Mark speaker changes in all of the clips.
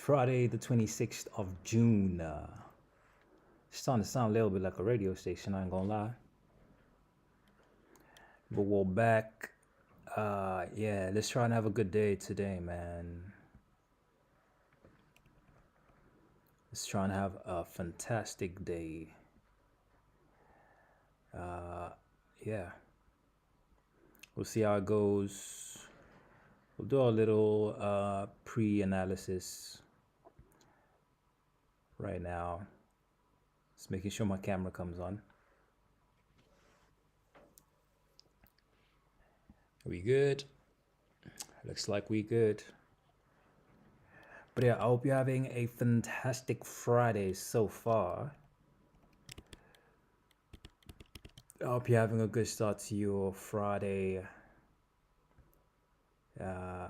Speaker 1: Friday, the 26th of June. It's starting to sound a little bit like a radio station, I ain't gonna lie. But we're back. Yeah, let's try and have a good day today, man. Let's try and have a fantastic day. Yeah. We'll see how it goes. We'll do a little pre-analysis right now. Just making sure my camera comes on. Are we good? Looks like we good. But yeah, I hope you're having a fantastic Friday so far. I hope you're having a good start to your Friday. Yeah.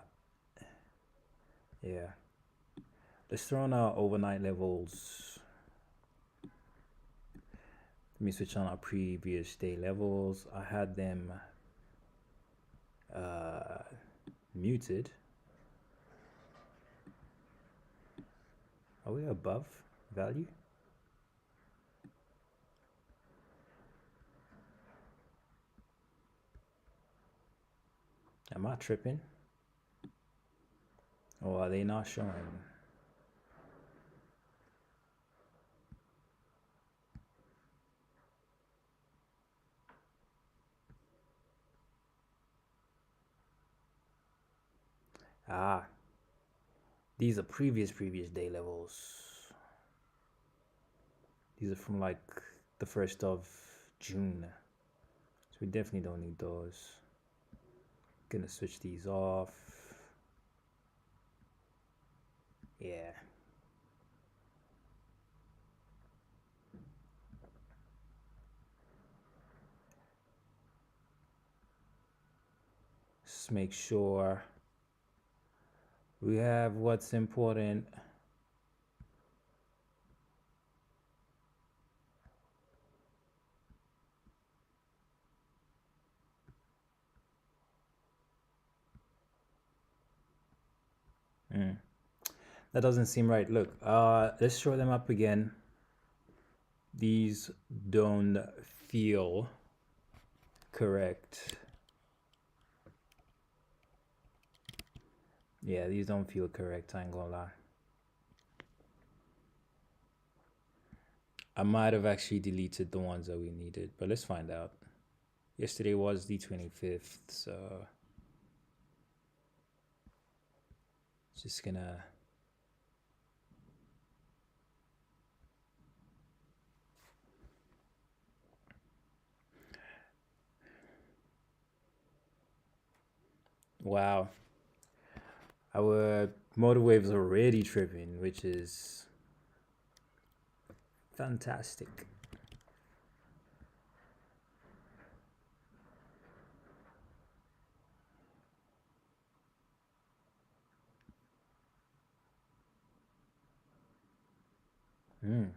Speaker 1: Let's throw on our overnight levels. Let me switch on our previous day levels. I had them muted. Are we above value? Am I tripping? Or are they not showing? These are previous day levels. These are from like the 1st of June. So we definitely don't need those. Gonna switch these off. Yeah. Just make sure we have what's important. That doesn't seem right. Look, let's show them up again. These don't feel correct. Yeah, these don't feel correct, I ain't gonna lie. I might have actually deleted the ones that we needed, but let's find out. Yesterday was the 25th, so just gonna wow. Our motor wave's already tripping, which is fantastic. They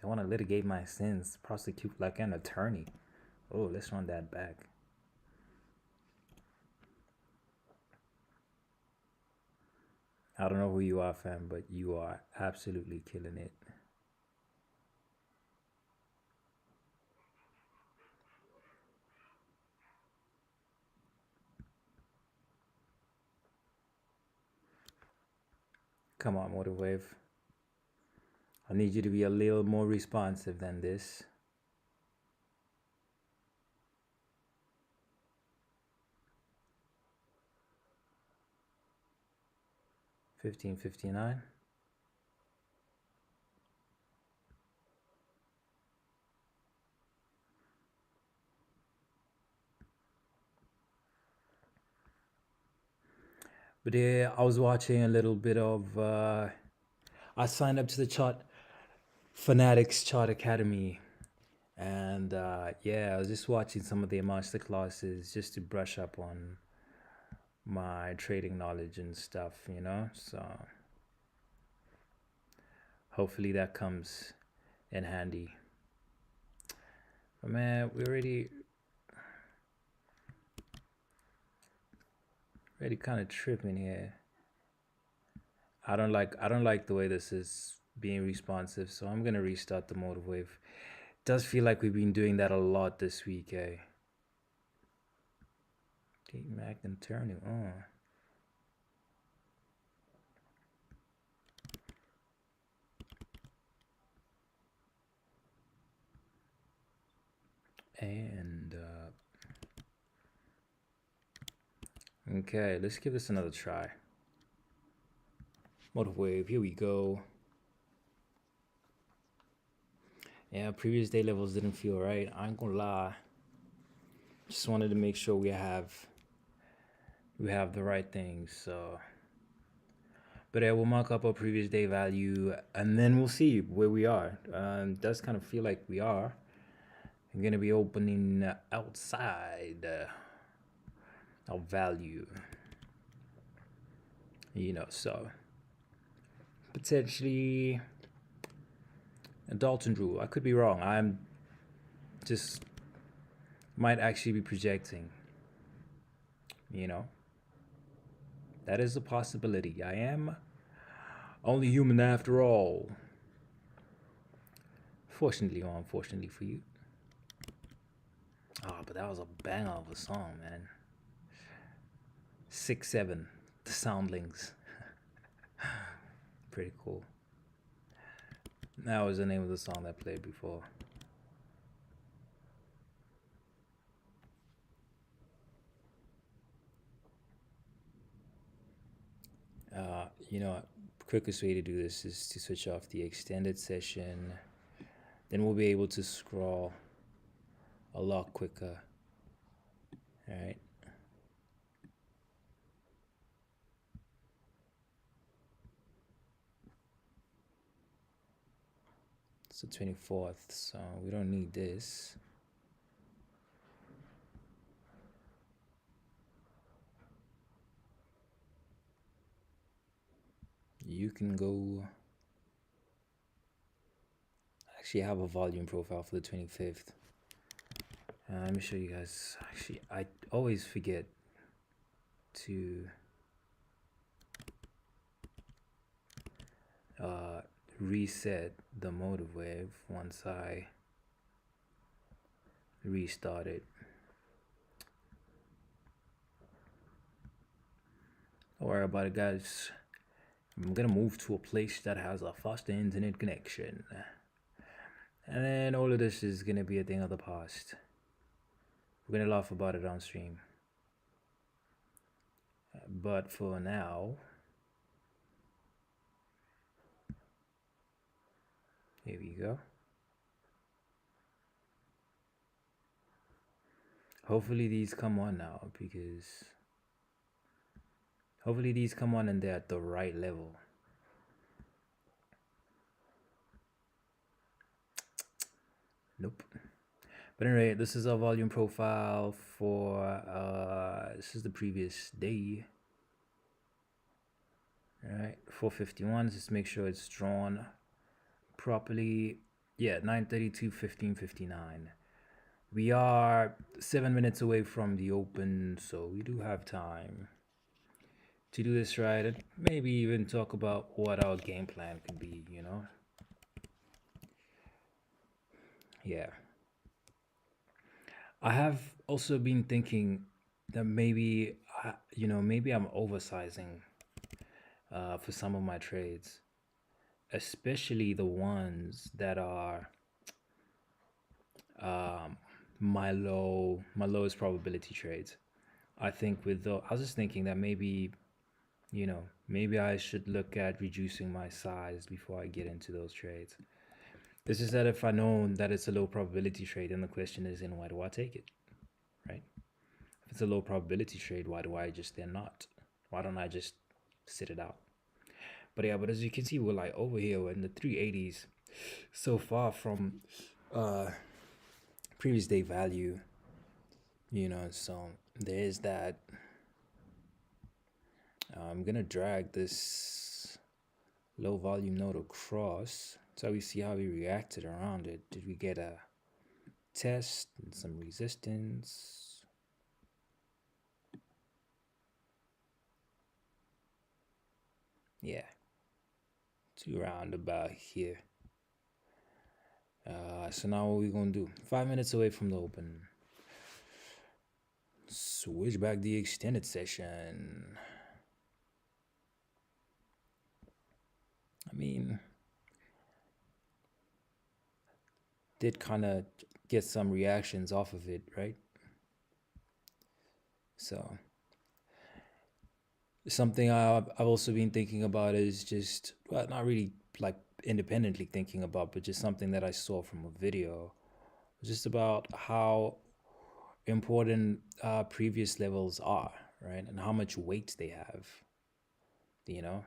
Speaker 1: want to litigate my sins, prosecute like an attorney. Oh, let's run that back. I don't know who you are, fam, but you are absolutely killing it. Come on, motor wave. I need you to be a little more responsive than this. $15.59. But yeah, I was watching a little bit of. I signed up to the Chart Fanatics Chart Academy, and yeah, I was just watching some of their master classes just to brush up on my trading knowledge and stuff, you know. So hopefully that comes in handy. But man, we already kind of tripping here. I don't like the way this is being responsive, so I'm gonna restart the motive wave. Does feel like we've been doing that a lot this week, eh? Date Mac and turning on. And okay, let's give this another try. Motive wave, here we go. Yeah, previous day levels didn't feel right. I ain't gonna lie. Just wanted to make sure we have the right things. So, but yeah, we'll mark up our previous day value, and then we'll see where we are. It does kind of feel like we are. I'm gonna be opening outside our value. So potentially a Dalton rule. I could be wrong. I'm just might actually be projecting. That is a possibility. I am only human after all. Fortunately or unfortunately for you. Oh, but that was a banger of a song, man. 6-7, the Soundlings. Pretty cool. That was the name of the song that played before. Quickest way to do this is to switch off the extended session. Then we'll be able to scroll a lot quicker. All right. It's the 24th, so we don't need this. You can go. Actually, I have a volume profile for the 25th. Let me show you guys. Actually, I always forget to reset the motive wave once I restart it. Don't worry about it, guys. I'm gonna move to a place that has a faster internet connection. And then all of this is gonna be a thing of the past. We're gonna laugh about it on stream. But for now, here we go. Hopefully these come on now, because hopefully these come on and they're at the right level. Nope. But anyway, this is our volume profile for this is the previous day. All right, 451. Just make sure it's drawn properly. Yeah, 9:32, 15:59. We are 7 minutes away from the open, so we do have time to do this right, and maybe even talk about what our game plan could be. Yeah. I have also been thinking that maybe maybe I'm oversizing for some of my trades, especially the ones that are my lowest probability trades. I think I was just thinking that maybe maybe I should look at reducing my size before I get into those trades. It's just that if I know that it's a low probability trade, then the question is, why do I take it, right? If it's a low probability trade, why do I just then not? Why don't I just sit it out? But yeah, but as you can see, we're like over here in the 380s, so far from previous day value, so there's that. I'm gonna drag this low volume node across so we see how we reacted around it. Did we get a test and some resistance? Yeah. to around about here. So now what we gonna do? 5 minutes away from the open. Switch back the extended session. I mean, did kind of get some reactions off of it, right? So something I've also been thinking about is just, well, not really like independently thinking about, but just something that I saw from a video, just about how important previous levels are, right? And how much weight they have, you know?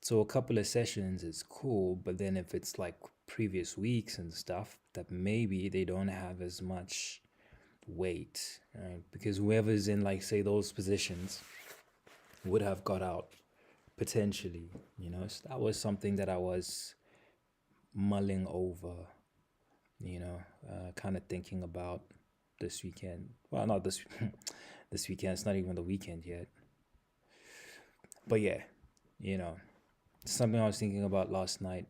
Speaker 1: So a couple of sessions is cool, but then if it's like previous weeks and stuff, that maybe they don't have as much weight, right? Because whoever's in, like, say, those positions would have got out potentially, you know? So that was something that I was mulling over, you know, kind of thinking about this weekend. Well, not this this weekend. It's not even the weekend yet. But yeah, you know, something I was thinking about last night.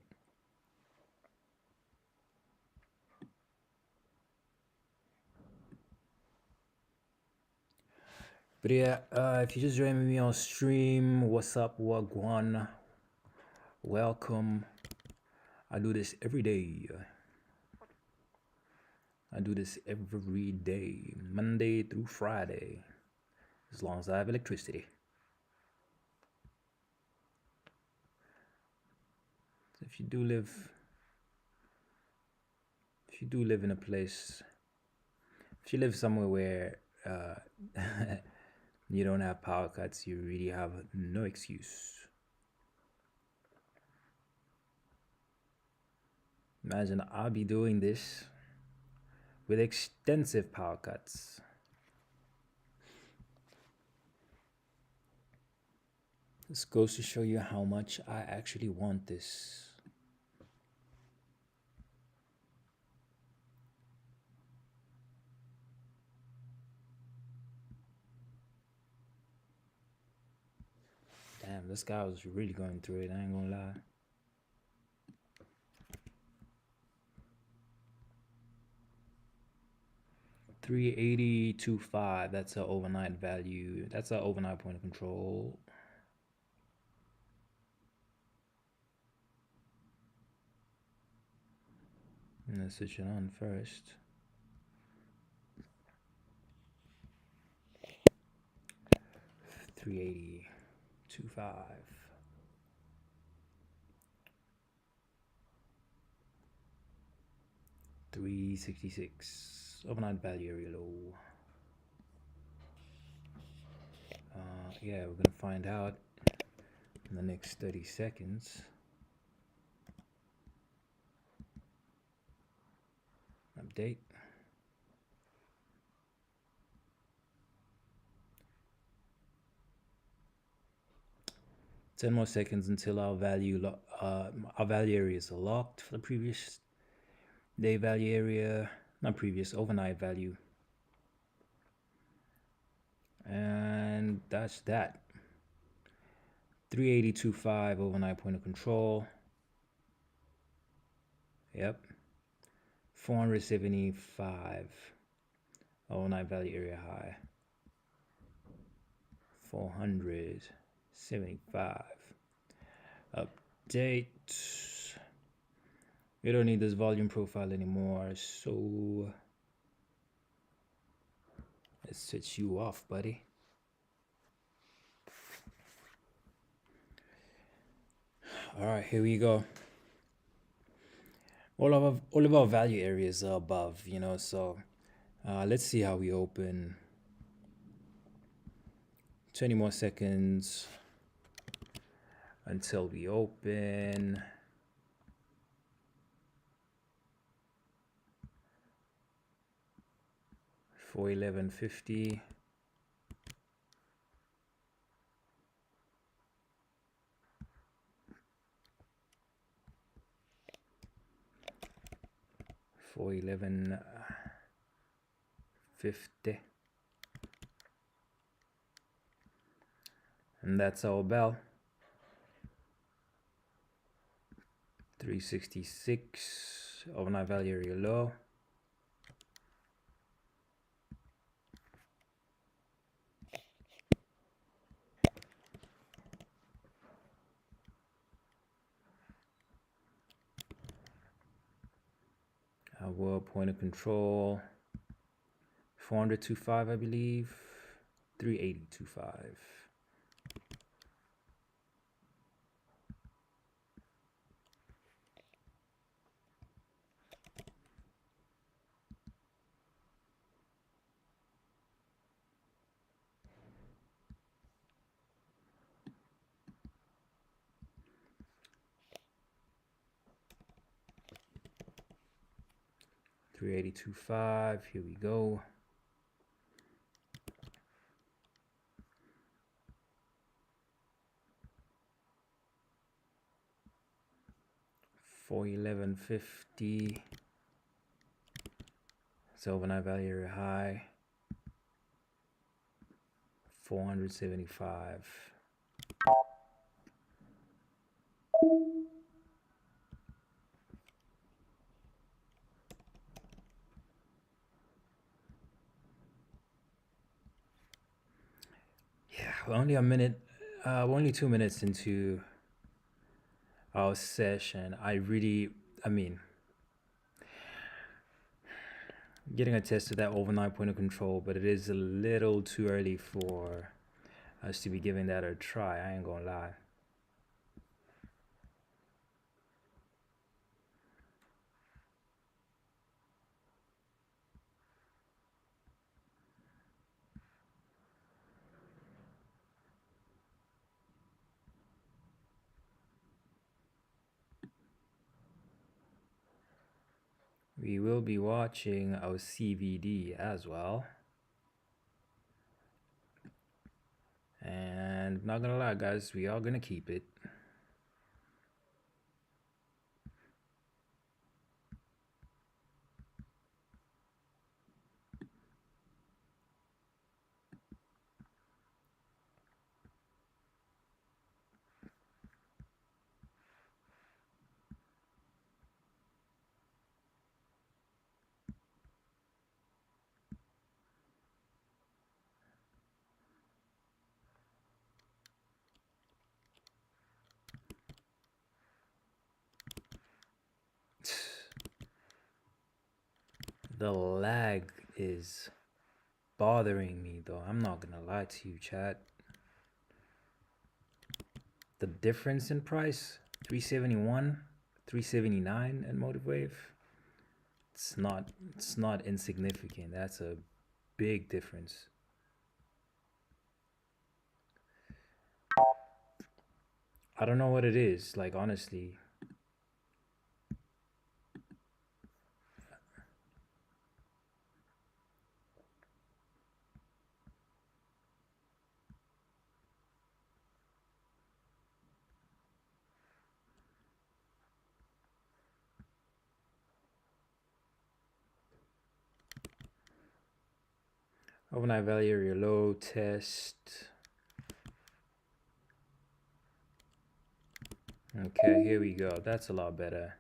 Speaker 1: But yeah, if you just joined me on stream, what's up, Wagwan? Welcome. I do this every day. I do this every day, Monday through Friday, as long as I have electricity. So if you do live in a place, if you live somewhere where you don't have power cuts, you really have no excuse. Imagine I'll be doing this with extensive power cuts. This goes to show you how much I actually want this. Damn, this guy was really going through it, I ain't gonna lie. $380.25. That's an overnight value. That's an overnight point of control. Let's switch it on first. 380.25. 366. Overnight value area low. Yeah, we're gonna find out in the next 30 seconds. Update. Ten more seconds until our value areas are locked for the previous day value area, not previous, overnight value. And that's that. 380.25 overnight point of control. Yep. 475 overnight value area high. 475. Update. We don't need this volume profile anymore, so let's switch you off, buddy. All right, here we go. All of our value areas are above, you know, so let's see how we open. 20 more seconds until we open. For 1150. For 1150. And that's our bell. 366. Overnight value area low. Our point of control 400.25, I believe. 380.25. $382.5. Here we go. $411.50. It's overnight value area high. 475. Yeah, we're only a minute. We're only 2 minutes into our session. I mean, getting a test of that overnight point of control, but it is a little too early for us to be giving that a try. I ain't gonna lie. We will be watching our CVD as well. And not gonna lie, guys, we are gonna keep it. The lag is bothering me though. I'm not gonna lie to you, chat. The difference in price, 371, 379 in Motive Wave. It's not insignificant. That's a big difference. I don't know what it is, like honestly. Overnight value area low test. Okay, here we go. That's a lot better.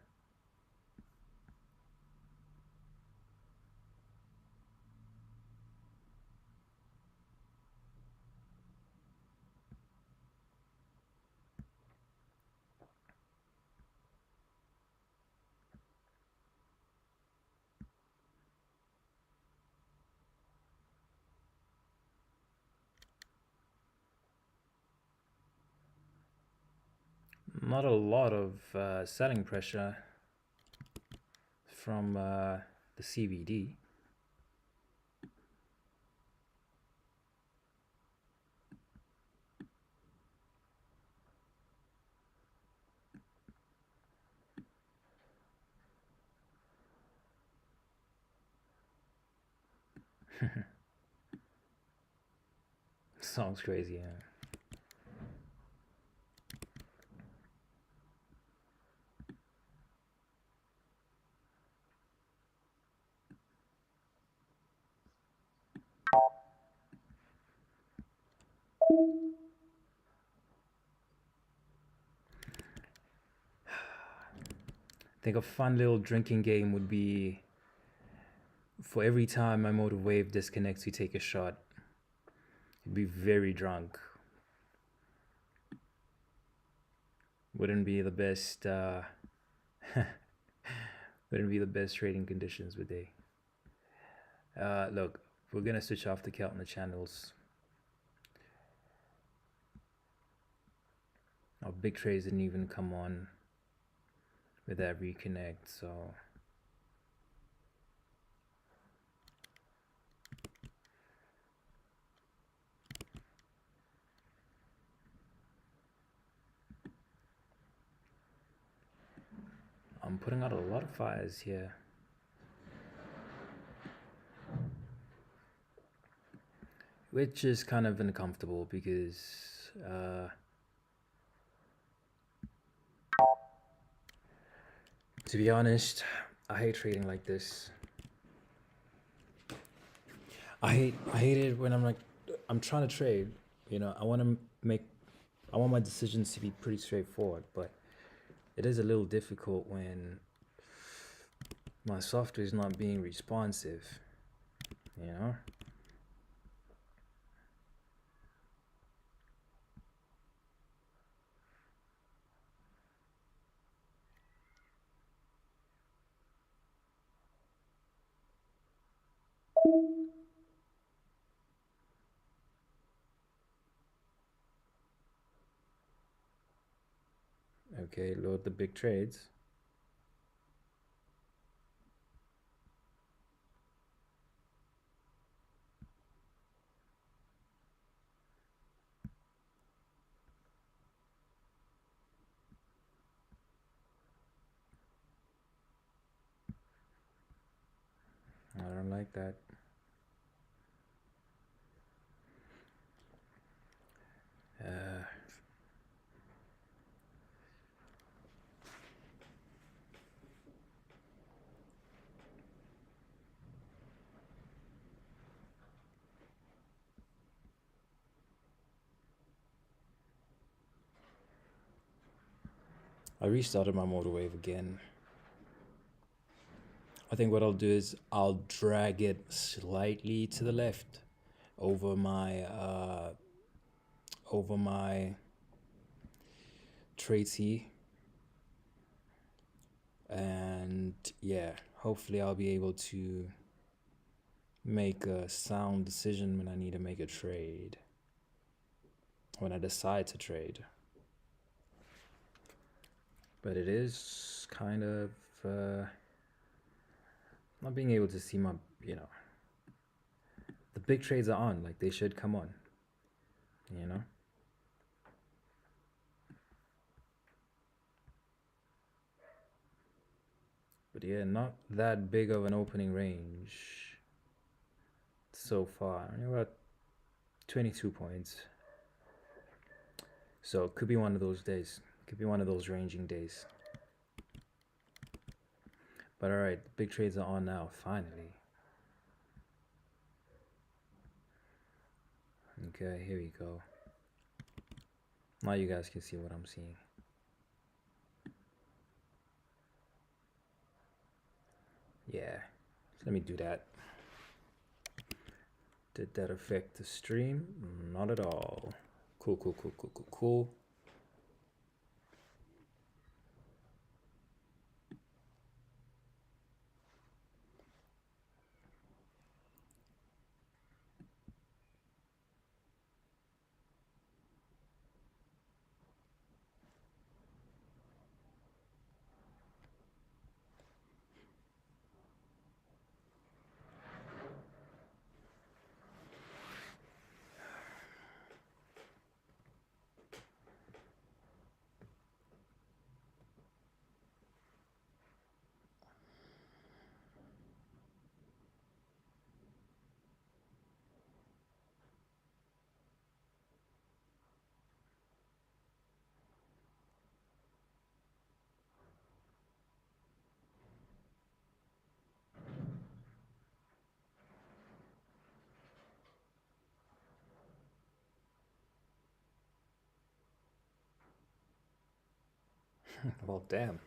Speaker 1: Not a lot of selling pressure from the CVD. Sounds crazy, yeah. I think a fun little drinking game would be for every time my motor wave disconnects, you take a shot. You'd be very drunk. Wouldn't be the best. Wouldn't be the best trading conditions, would they? Look, we're gonna switch off the count on the channels. Our big trades didn't even come on with that reconnect, so I'm putting out a lot of fires here. Which is kind of uncomfortable because to be honest, I hate trading like this. I hate it when I'm like, I'm trying to trade, you know, I want my decisions to be pretty straightforward, but it is a little difficult when my software is not being responsive, you know? Okay, load the big trades. I don't like that. I restarted my motor wave again. I think what I'll do is I'll drag it slightly to the left over my trade, and yeah, hopefully I'll be able to make a sound decision when I need to make a trade, when I decide to trade. But it is kind of not being able to see my, you know, the big trades are on, like they should come on, you know? But yeah, not that big of an opening range so far. Only about 22 points. So it could be one of those days. Could be one of those ranging days. But alright, the big trades are on now, finally. Okay, here we go. Now you guys can see what I'm seeing. Yeah, so let me do that. Did that affect the stream? Not at all. Cool, cool, cool, cool, cool, cool. Well, damn.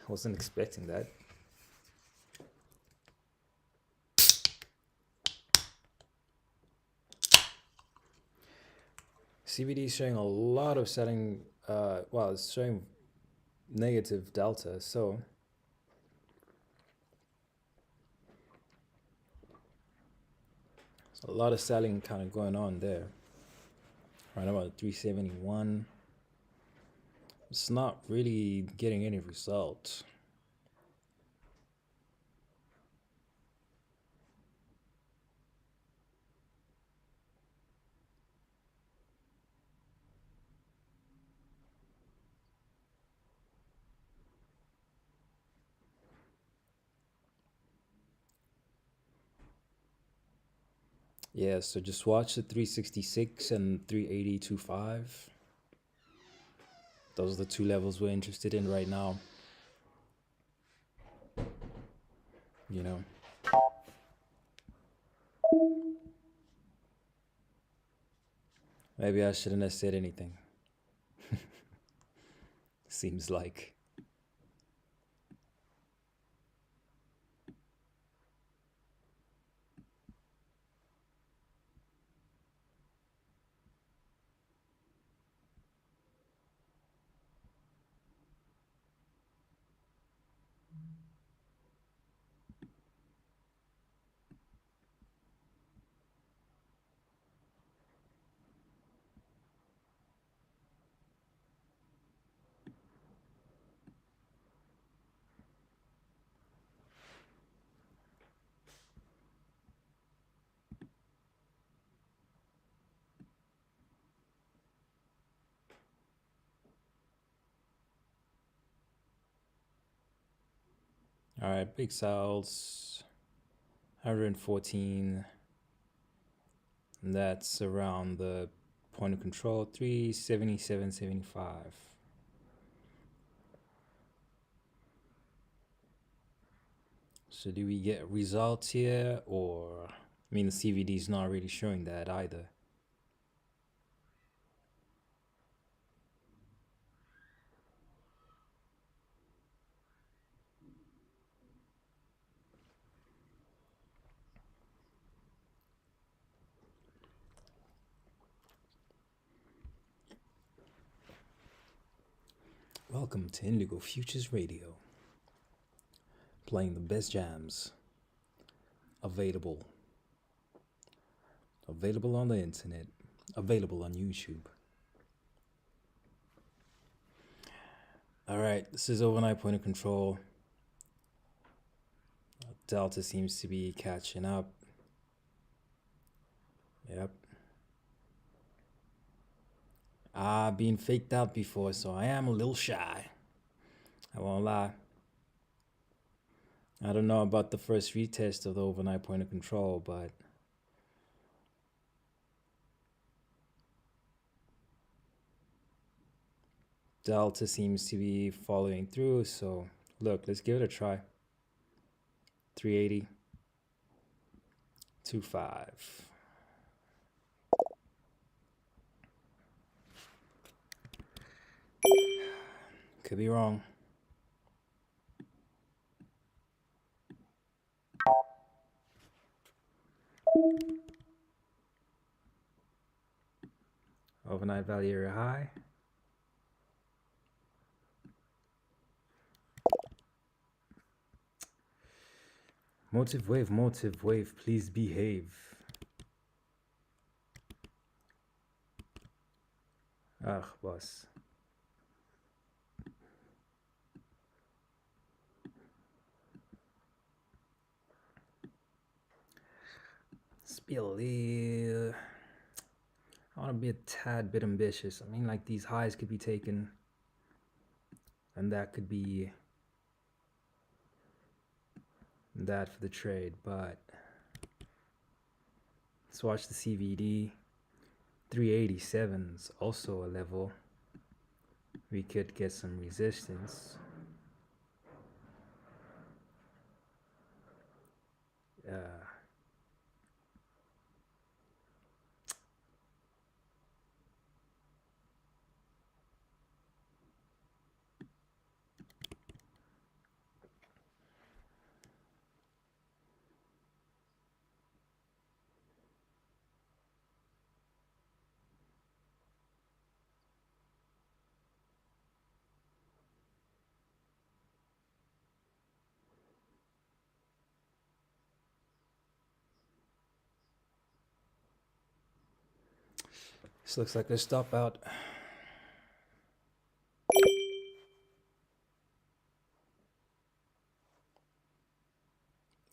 Speaker 1: I wasn't expecting that. CBD is showing a lot of selling. Well, it's showing negative delta. So a lot of selling kind of going on there. Right about 371. It's not really getting any results. Yeah, so just watch the 366 and 380.25. Those are the two levels we're interested in right now. You know. Maybe I shouldn't have said anything. Seems like. All right, big sales, 114. And that's around the point of control, 377.75. So do we get results here, or I mean the CVD is not really showing that either. Welcome to Indigo Futures Radio, playing the best jams available on the internet, available on YouTube. All right, this is overnight point of control. Delta seems to be catching up. Yep. I've been faked out before, so I am a little shy. I won't lie. I don't know about the first retest of the overnight point of control, but Delta seems to be following through, so look, let's give it a try. 380.25. Could be wrong. Overnight value area high. Motive wave, please behave. Ugh, boss. Spill. I want to be a tad bit ambitious. I mean, like, these highs could be taken, and that could be that for the trade, but let's watch the CVD. 387 is also a level we could get some resistance. This looks like a stop out.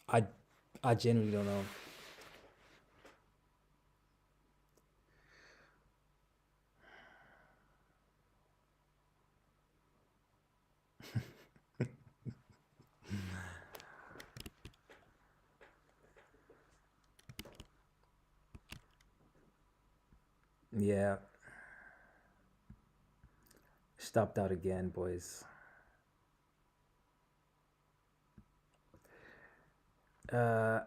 Speaker 1: I I genuinely don't know. Yeah, stopped out again, boys. Uh,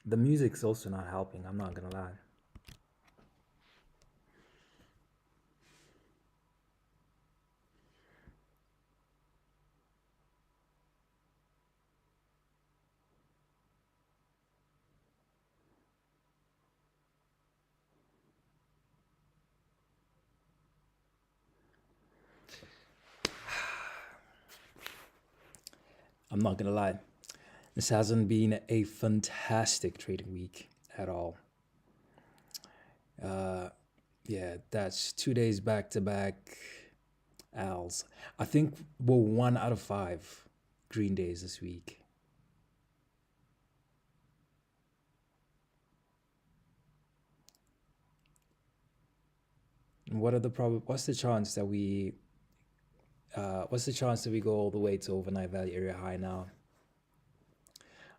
Speaker 1: the music's also not helping. I'm not gonna lie. I'm not gonna lie. This hasn't been a fantastic trading week at all. Uh, yeah, that's 2 days back to back Als. I think we're 1 out of 5 green days this week. What are the What's the chance that we? What's the chance that we go all the way to overnight value area high now?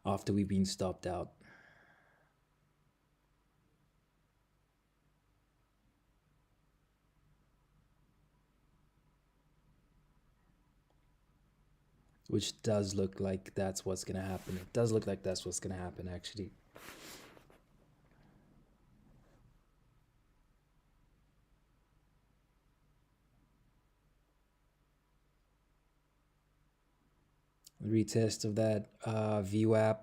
Speaker 1: After we've been stopped out, which does look like that's what's gonna happen. It does look like that's what's gonna happen, actually. Retest of that VWAP.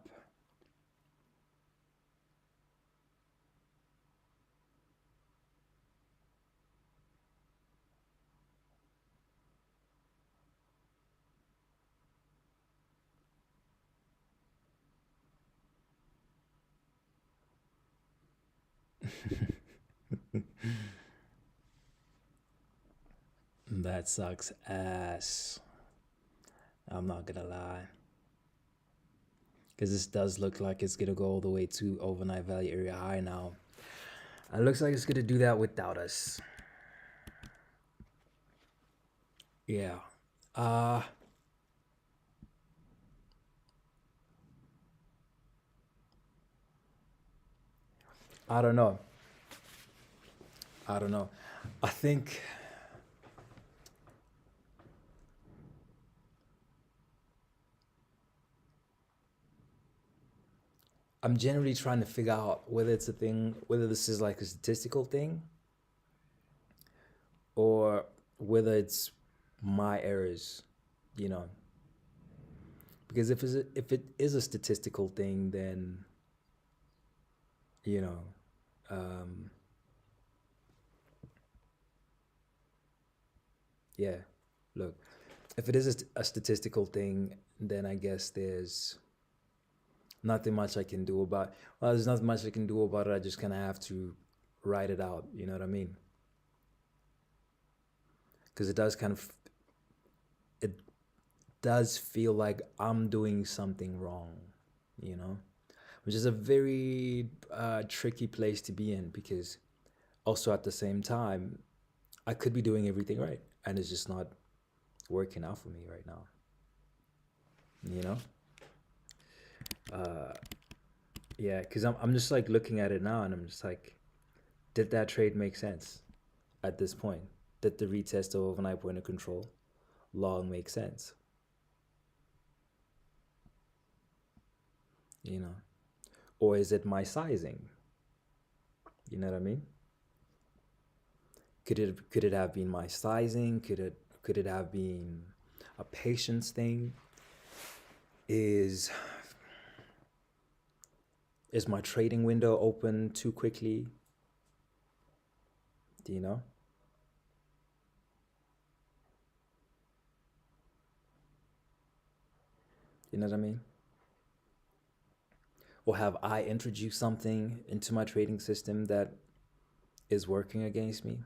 Speaker 1: That sucks ass. I'm not gonna lie. Because this does look like it's gonna go all the way to overnight value area high now. It looks like it's gonna do that without us. Yeah. Uh I don't know. I don't know. I think I'm generally trying to figure out whether it's a thing, whether this is like a statistical thing or whether it's my errors, you know. Because if it is a statistical thing, then you know, um, yeah. Look, if it is a statistical thing, then I guess there's nothing much I can do about. Well, there's not much I can do about it. I just kind of have to write it out. You know what I mean? Because it does kind of it does feel like I'm doing something wrong. You know, which is a very tricky place to be in because also at the same time I could be doing everything right and it's just not working out for me right now. You know? Uh, yeah, because I'm just like looking at it now and I'm just like, did that trade make sense at this point? Did the retest of overnight point of control long make sense? You know? Or is it my sizing? You know what I mean? Could it have been my sizing? Could it have been a patience thing? Is is my trading window open too quickly? Do you know? You know what I mean? Or have I introduced something into my trading system that is working against me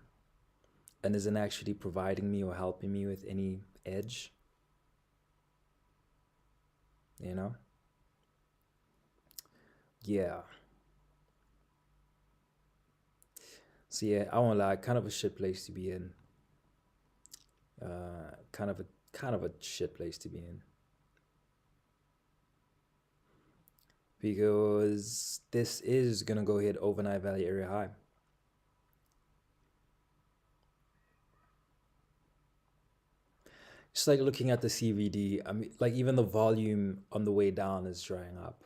Speaker 1: and isn't actually providing me or helping me with any edge? You know? Yeah. So yeah, I won't lie, kind of a shit place to be in. Kind of a shit place to be in. Because this is gonna go hit overnight value area high. Just like looking at the CVD, I mean, like even the volume on the way down is drying up.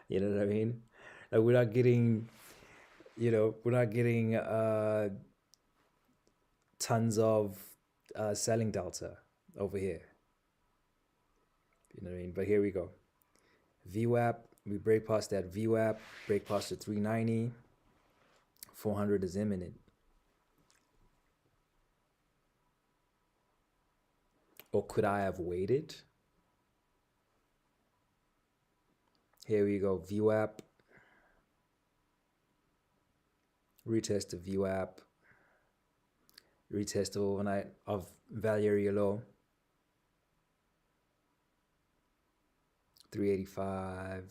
Speaker 1: You know what I mean? Like we're not getting, we're not getting tons of selling delta over here. You know what I mean? But here we go. VWAP, we break past that VWAP, break past the 390, 400 is imminent. Or could I have waited? Here we go, VWAP, retest the VWAP, retest the overnight of value area low, 385.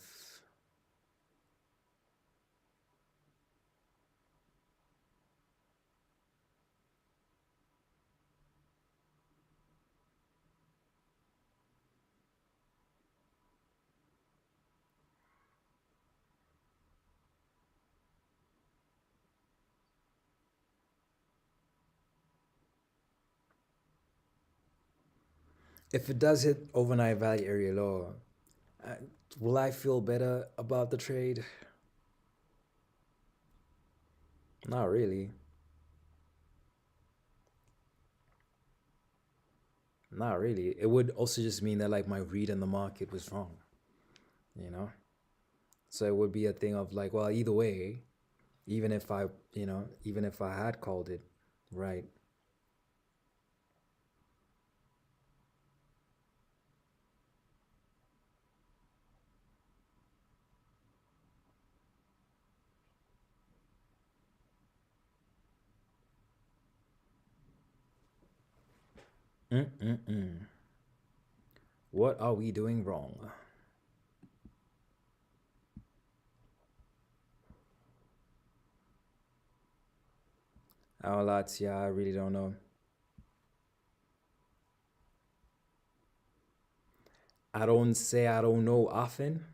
Speaker 1: If it does hit overnight value area low, uh, will I feel better about the trade? Not really. Not really. It would also just mean that like my read in the market was wrong, you know? So it would be a thing of like, well, either way, even if I, even if I had called it right. Mm-mm-mm. What are we doing wrong? Our lots, yeah, I really don't know. I don't say I don't know often,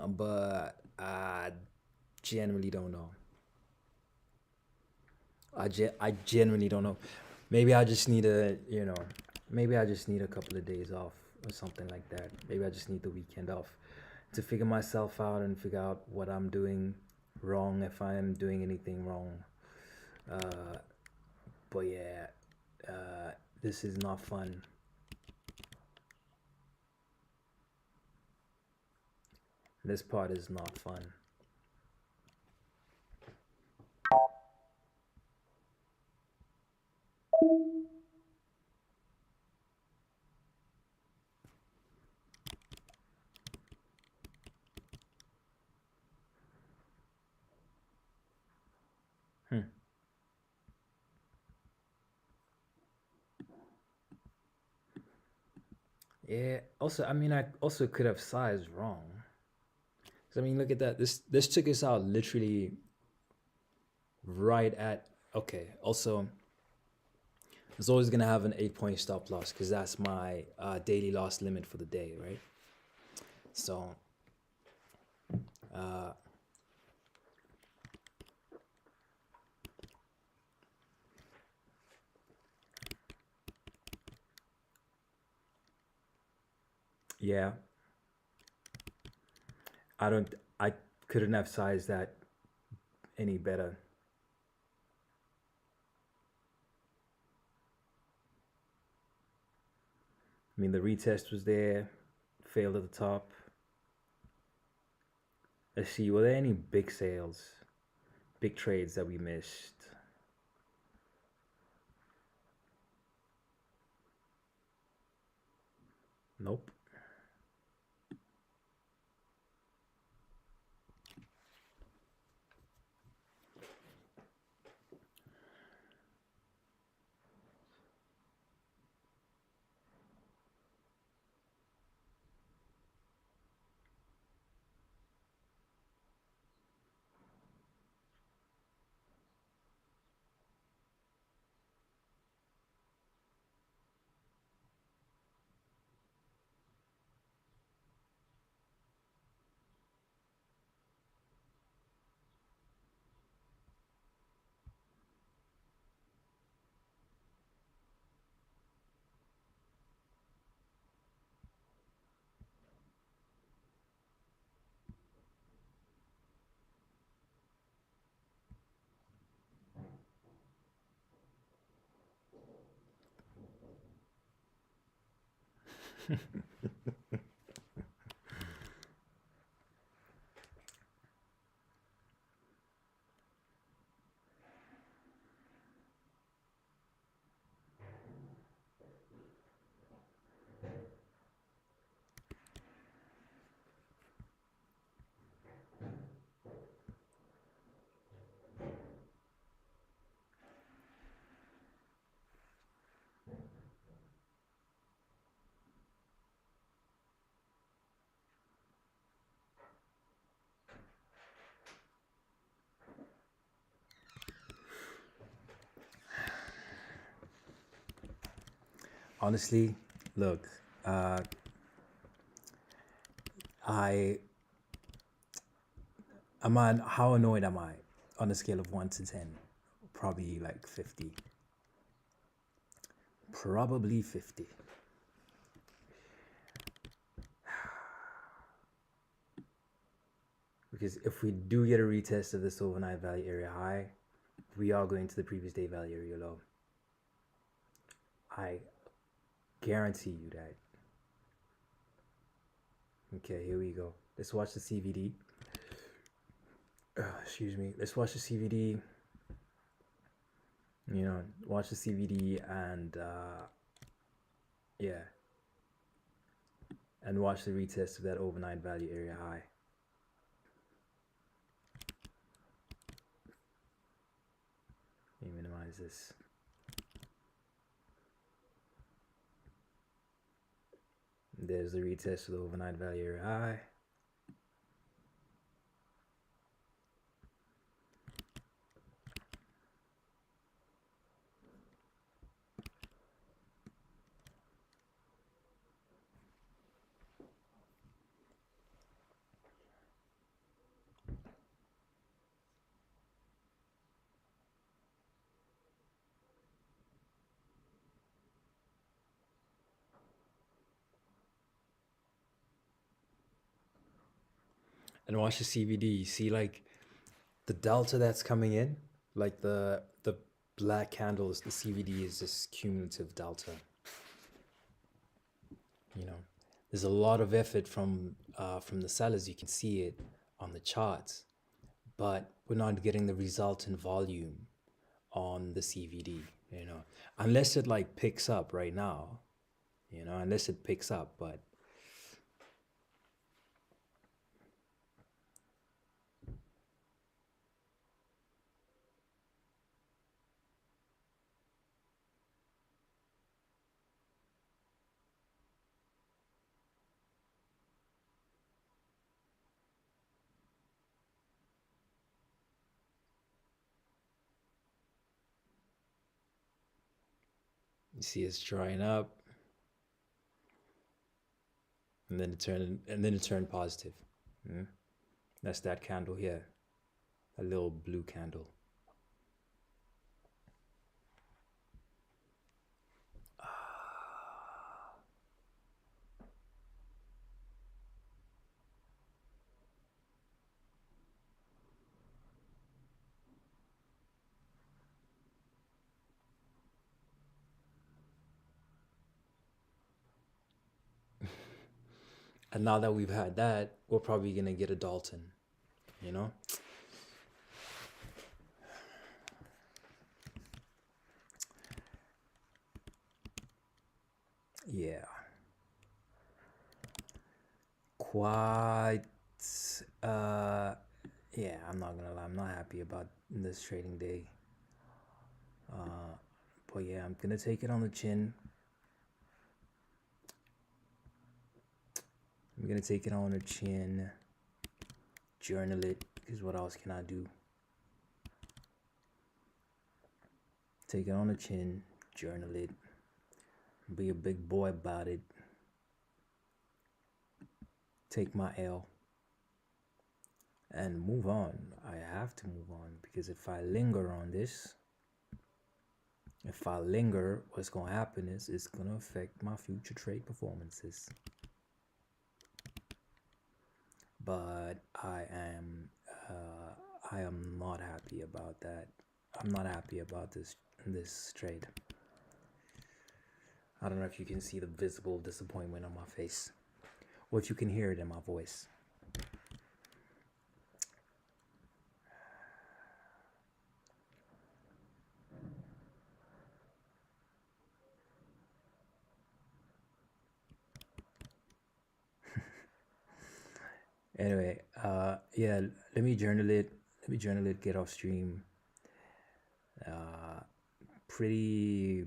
Speaker 1: but I generally don't know. I genuinely don't know. Maybe I just need maybe I just need a couple of days off or something like that. Maybe I just need the weekend off to figure myself out and figure out what I'm doing wrong, if I am doing anything wrong. Uh, but yeah, this is not fun. This part is not fun. Hmm. Yeah. Also, I mean, I also could have sized wrong. 'Cause, I mean, look at that. This took us out literally right at. Okay. Also, it's always gonna have an 8 point stop loss because that's my daily loss limit for the day, right? So, uh, yeah, I don't. I couldn't have sized that any better. I mean, the retest was there, failed at the top. Let's see, were there any big sales, big trades that we missed? Nope. Honestly, look, uh, I am on how annoyed am I on a scale of 1 to 10? Probably like 50. Probably 50. Because if we do get a retest of this overnight value area high, we are going to the previous day value area low. I guarantee you that. Okay, here we go. Let's watch the CVD. Excuse me. Let's watch the CVD. You know, watch the CVD and yeah, and watch the retest of that overnight value area high. Let me minimize this. There's the retest of the overnight value area high. And watch the CVD. You see like the delta that's coming in, like the black candles, the CVD is this cumulative delta. You know, there's a lot of effort from the sellers. You can see it on the charts, but we're not getting the resultant volume on the CVD. You know, unless it like picks up right now. You know, unless it picks up, but you see it's drying up, and then it turned positive. That's that candle here, a little blue candle. And now that we've had that, we're probably gonna get a Dalton, you know? Yeah. quite uh yeah, I'm not gonna lie, I'm not happy about this trading day. But yeah, I'm gonna take it on the chin. I'm gonna take it on the chin, journal it, because what else can I do? Take it on the chin, journal it, be a big boy about it, take my L, and move on. I have to move on, because if I linger on this, what's gonna happen is it's gonna affect my future trade performances. But I am not happy about that. I'm not happy about this trade. I don't know if you can see the visible disappointment on my face, or if you can hear it in my voice. Anyway, yeah, let me journal it. Get off stream. Pretty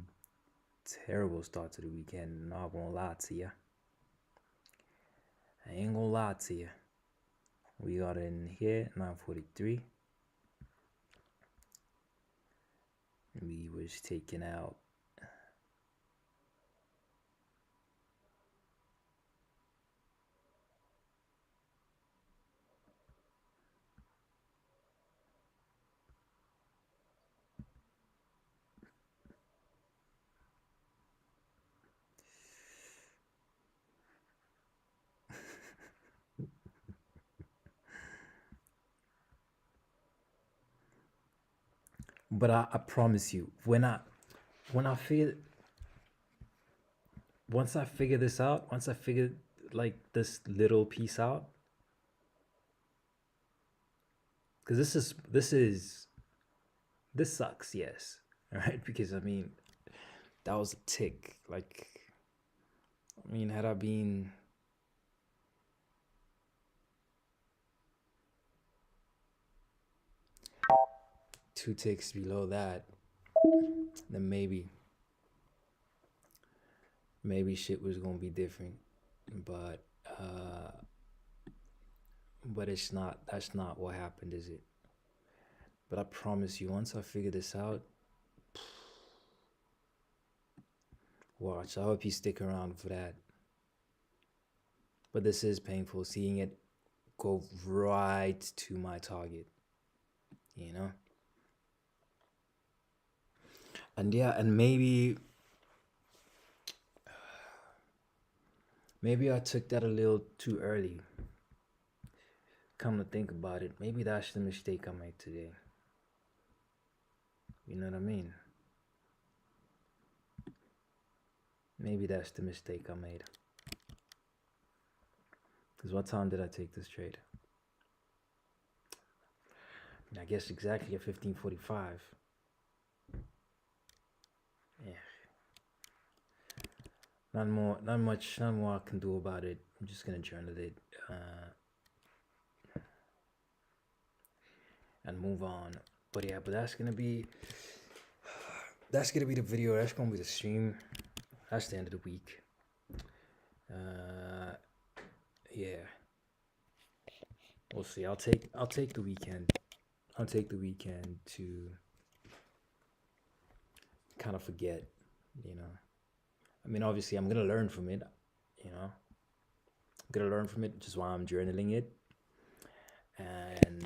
Speaker 1: terrible start to the weekend. Not gonna lie to you. I ain't gonna lie to you. We got in here 9:43. We was taking out. But I promise you, when I figure once I figure this out, once I figure like this little piece out, because this sucks, yes, all right, because I mean that was a tick. Like, I mean, had I been two ticks below that, then maybe shit was gonna be different. But it's not. That's not what happened, is it? But I promise you, once I figure this out, watch. I hope you stick around for that. But this is painful, seeing it go right to my target, you know? And yeah, and maybe I took that a little too early. Come to think about it, maybe that's the mistake I made today. You know what I mean? Maybe that's the mistake I made. Because what time did I take this trade? I guess exactly at 15:45. Yeah. Not more I can do about it. I'm just gonna journal it and move on. But yeah, but that's gonna be the video. That's gonna be the stream. That's the end of the week. Yeah. We'll see. I'll take the weekend. I'll take the weekend to kind of forget, you know. I mean, obviously, I'm gonna learn from it, you know. I'm gonna learn from it, which is why I'm journaling it, and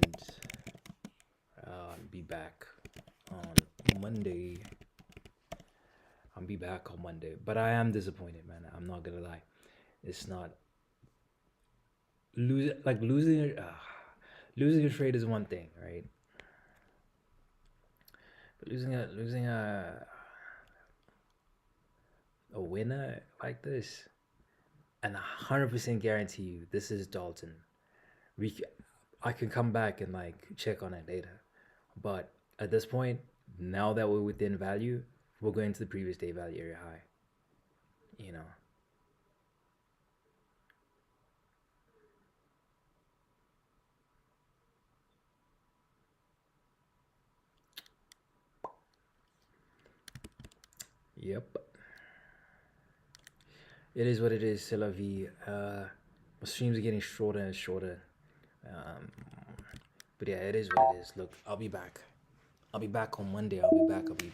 Speaker 1: be back on Monday. I'll be back on Monday, but I am disappointed, man. I'm not gonna lie. It's not losing a trade is one thing, right? But losing a winner like this, and 100% guarantee you, this is Dalton. I can come back and like check on that data, but at this point, now that we're within value, we're going to the previous day value area high. You know. Yep. It is what it is, c'est la vie. My streams are getting shorter and shorter. Um, but yeah, it is what it is. Look, I'll be back. I'll be back on Monday. I'll be back. I'll be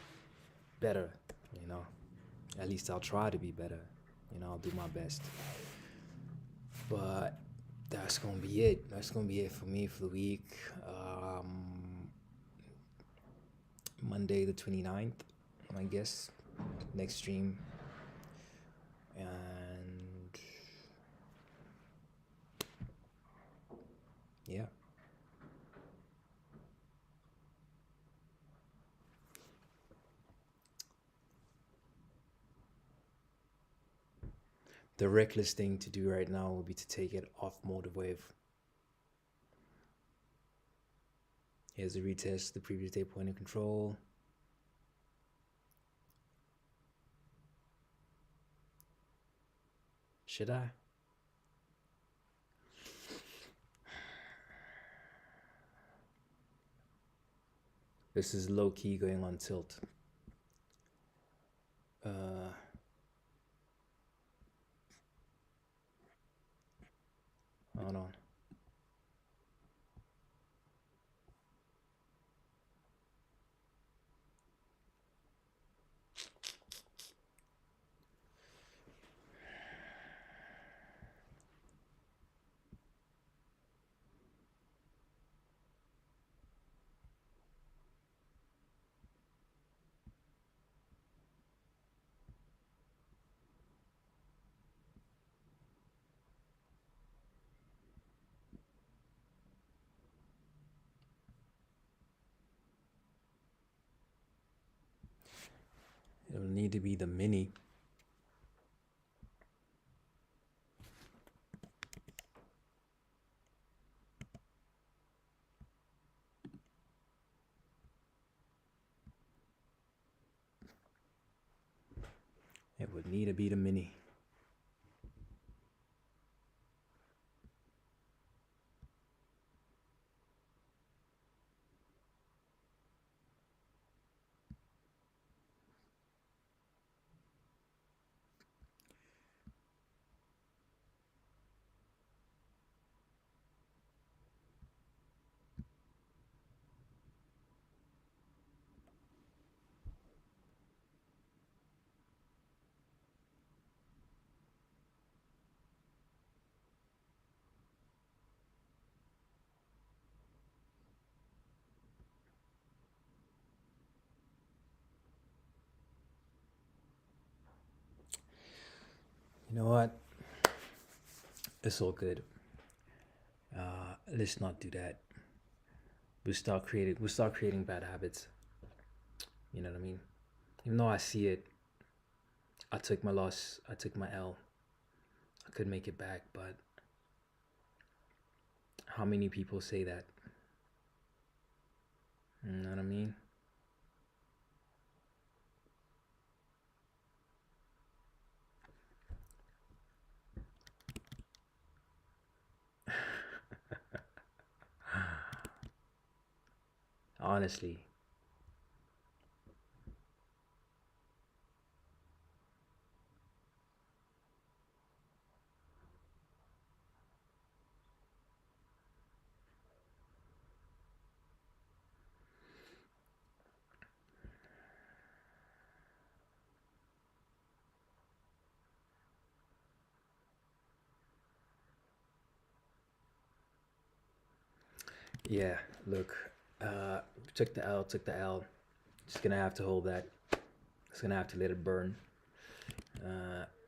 Speaker 1: better, you know. At least I'll try to be better. You know, I'll do my best. But that's gonna be it. That's gonna be it for me for the week. Monday the 29th, I guess. Next stream. And yeah. The reckless thing to do right now would be to take it off motive wave. Here's a retest, the previous day point of control. Should I? This is low key going on tilt. Hold on. It'll need to be the mini. It would need to be the mini. You know what? It's all good. Let's not do that. We'll start creating bad habits. You know what I mean? Even though I see it, I took my loss, I took my L. I could make it back, but how many people say that? You know what I mean? Honestly. Yeah, look, took the L, took the L. Just gonna have to hold that. Just gonna have to let it burn.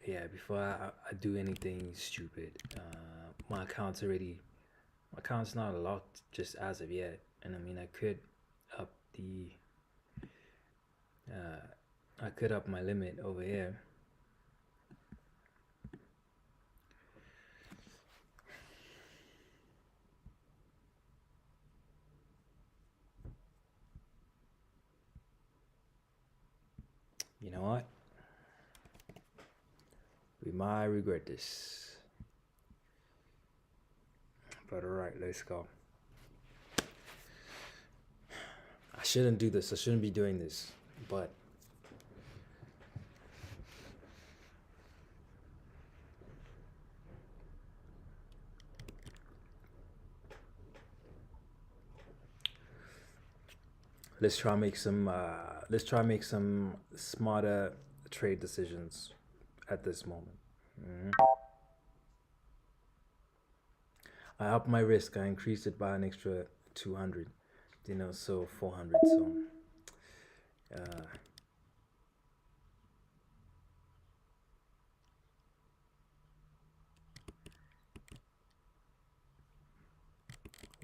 Speaker 1: Yeah, before I do anything stupid. My account's not locked just as of yet. And I mean, up the, I could up my limit over here. You know what? We might regret this. But alright, let's go. I shouldn't do this. I shouldn't be doing this. But let's try make some smarter trade decisions at this moment. Mhm. I upped my risk. I increased it by an extra 200. So 400. So uh,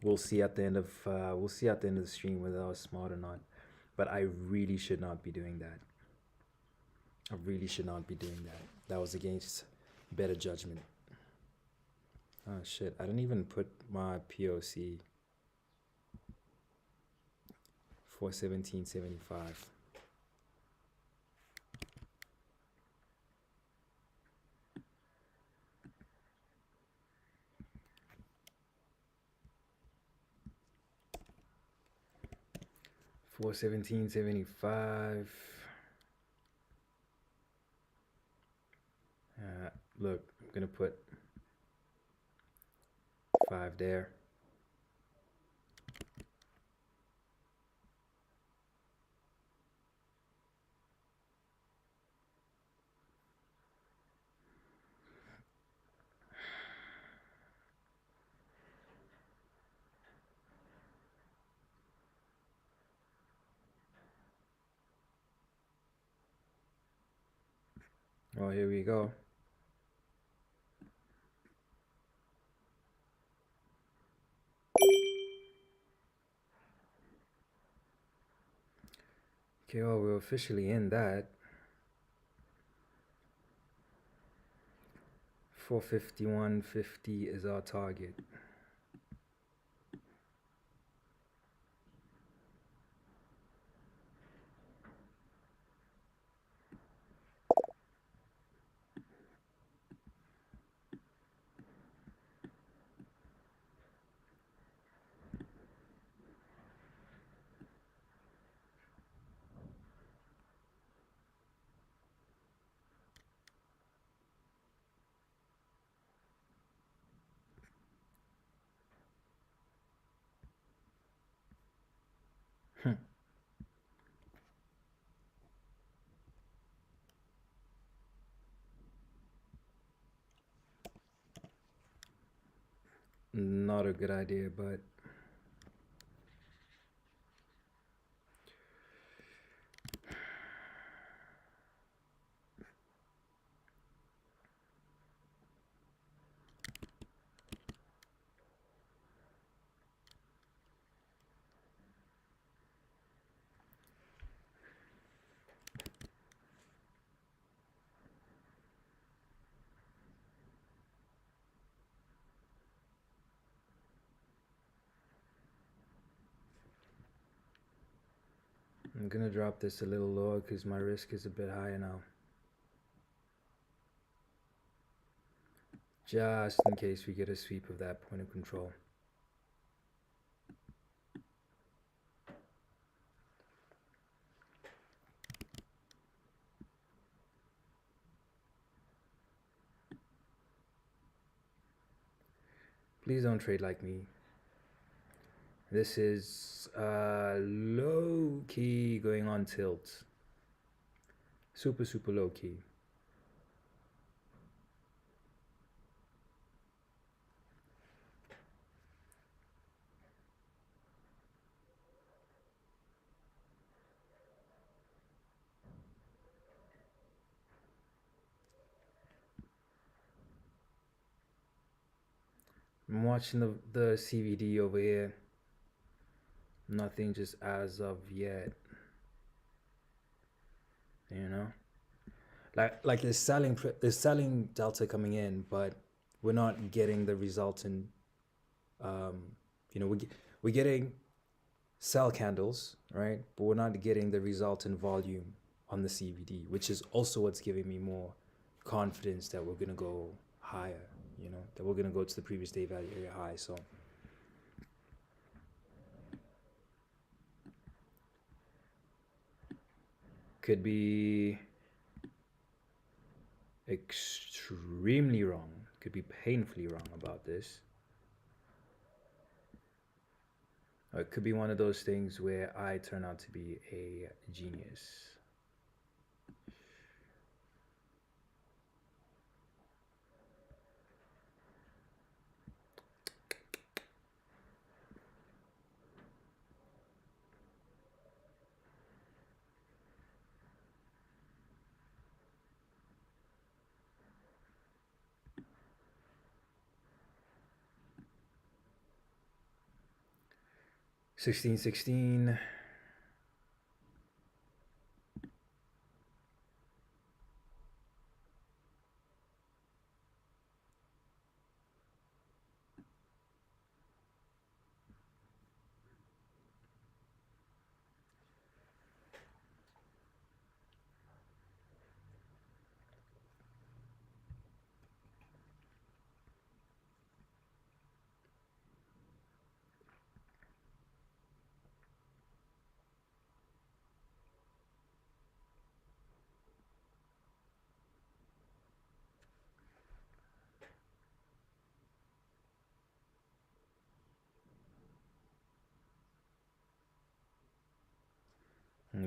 Speaker 1: we'll see at the end of the stream whether I was smart or not. But I really should not be doing that. I really should not be doing that. That was against better judgment. Oh shit! I didn't even put my POC for 1775. For 1775. Look, I'm gonna put 5 there. Oh, here we go. Okay, well, we're officially in that. 451.50 is our target. Not a good idea, but I'm gonna drop this a little lower because my risk is a bit higher now. Just in case we get a sweep of that point of control. Please don't trade like me. This is low key going on tilt. Super, super low key. I'm watching the CVD over here. Nothing just as of yet. You know? Like there's selling delta coming in, but we're not getting the resultant we're getting sell candles, right? But we're not getting the resultant volume on the CVD, which is also what's giving me more confidence that we're gonna go higher, that we're gonna go to the previous day value area high. So could be extremely wrong, could be painfully wrong about this. Or it could be one of those things where I turn out to be a genius. 1616.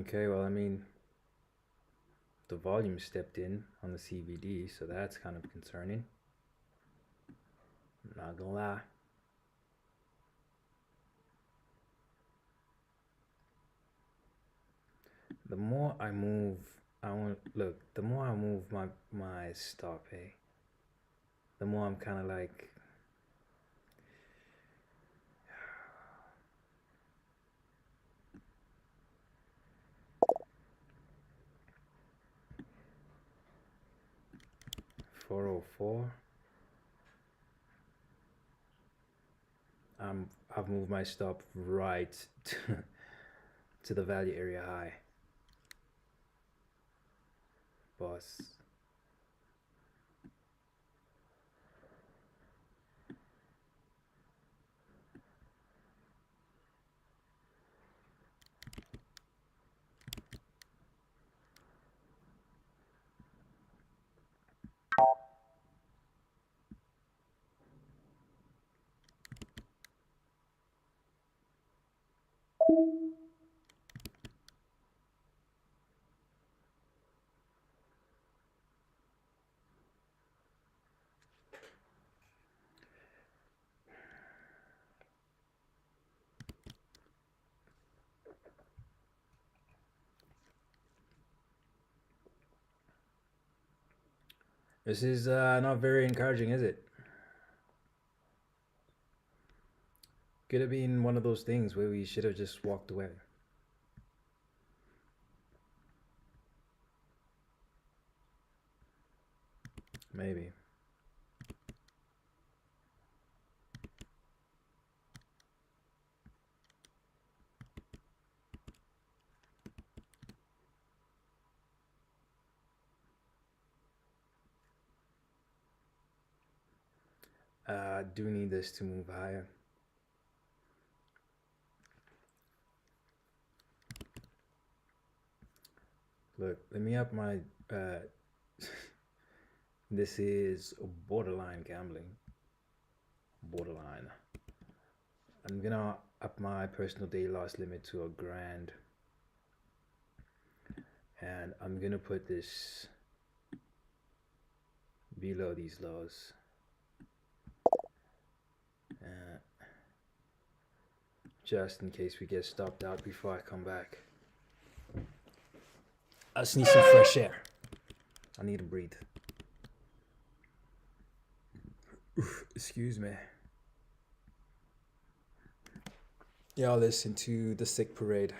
Speaker 1: Okay, well, I mean, the volume stepped in on the CVD, so that's kind of concerning. I'm not gonna lie. The more I move, I want look. The more I move my stop, hey, the more I'm kind of like, 404. I've moved my stop right to the value area high, boss. This is not very encouraging, is it? Could have been one of those things where we should have just walked away. Maybe. I do need this to move higher. Look, let me up my. This is borderline gambling. Borderline. I'm gonna up my personal daily loss limit to $1,000. And I'm gonna put this below these lows. Just in case we get stopped out before I come back. I just need some fresh air. I need to breathe. Oof, excuse me. Y'all listen to the sick parade.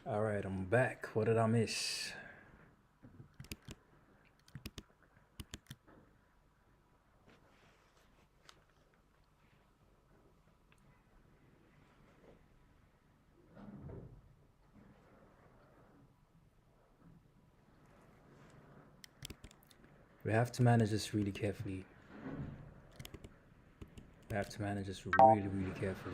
Speaker 1: All right, I'm back. What did I miss? We have to manage this really carefully. We have to manage this really, really carefully.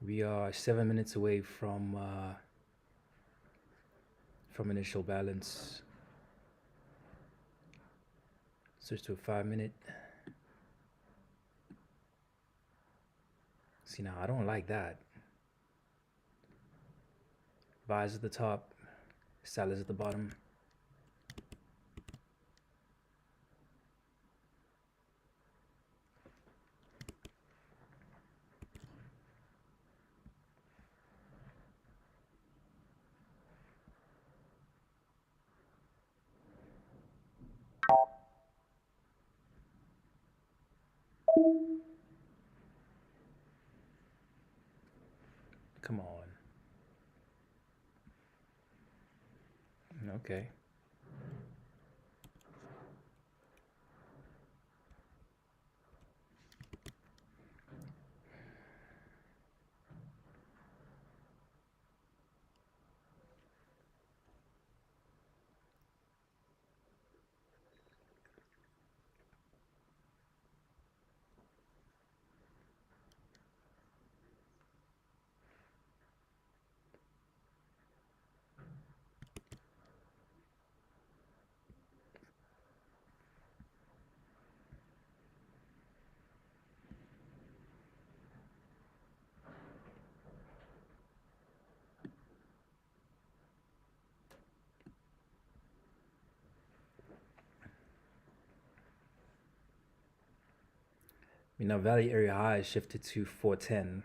Speaker 1: We are 7 minutes away from initial balance. Switch to a 5 minute. See now, I don't like that. Buys at the top, sellers at the bottom. Come on. Okay. Now value area high is shifted to 410.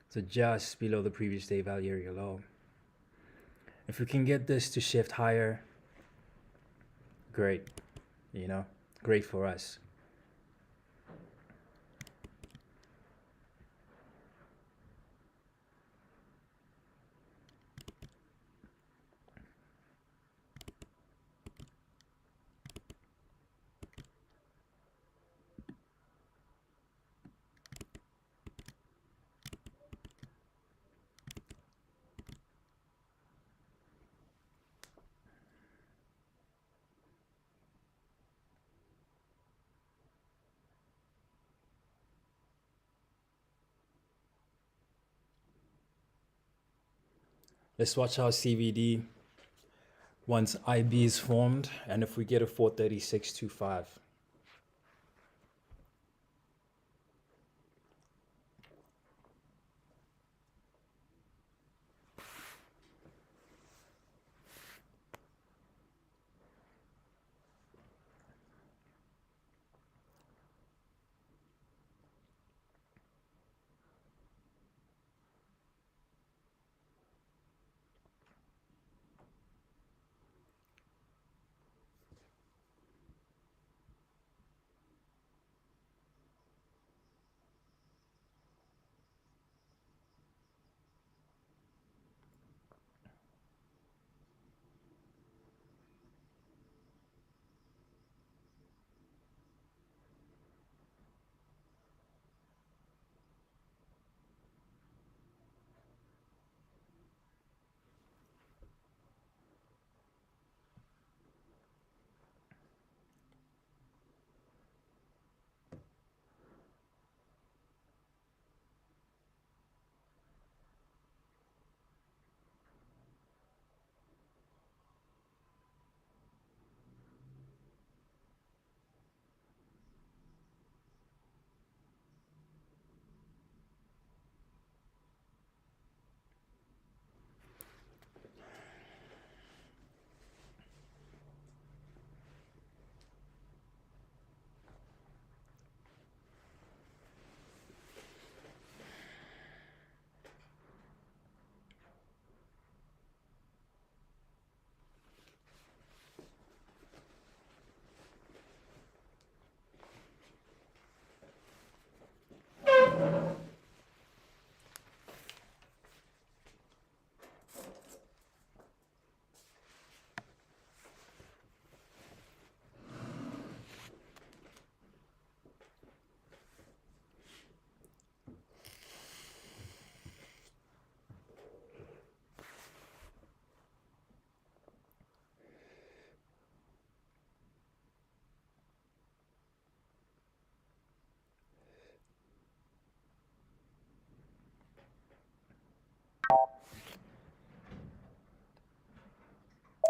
Speaker 1: So just below the previous day value area low. If we can get this to shift higher, great. Great for us. Let's watch our CVD once IB is formed and if we get a 436.25.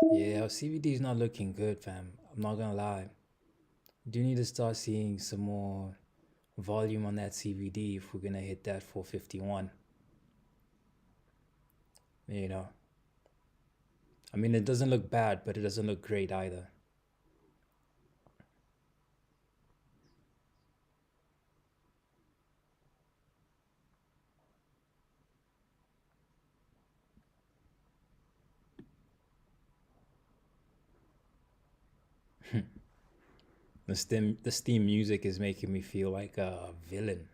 Speaker 1: Yeah, our CVD is not looking good, fam. I'm not gonna lie. Do need to start seeing some more volume on that CVD if we're gonna hit that 451. You know, I mean, it doesn't look bad, but it doesn't look great either. The Steam music is making me feel like a villain.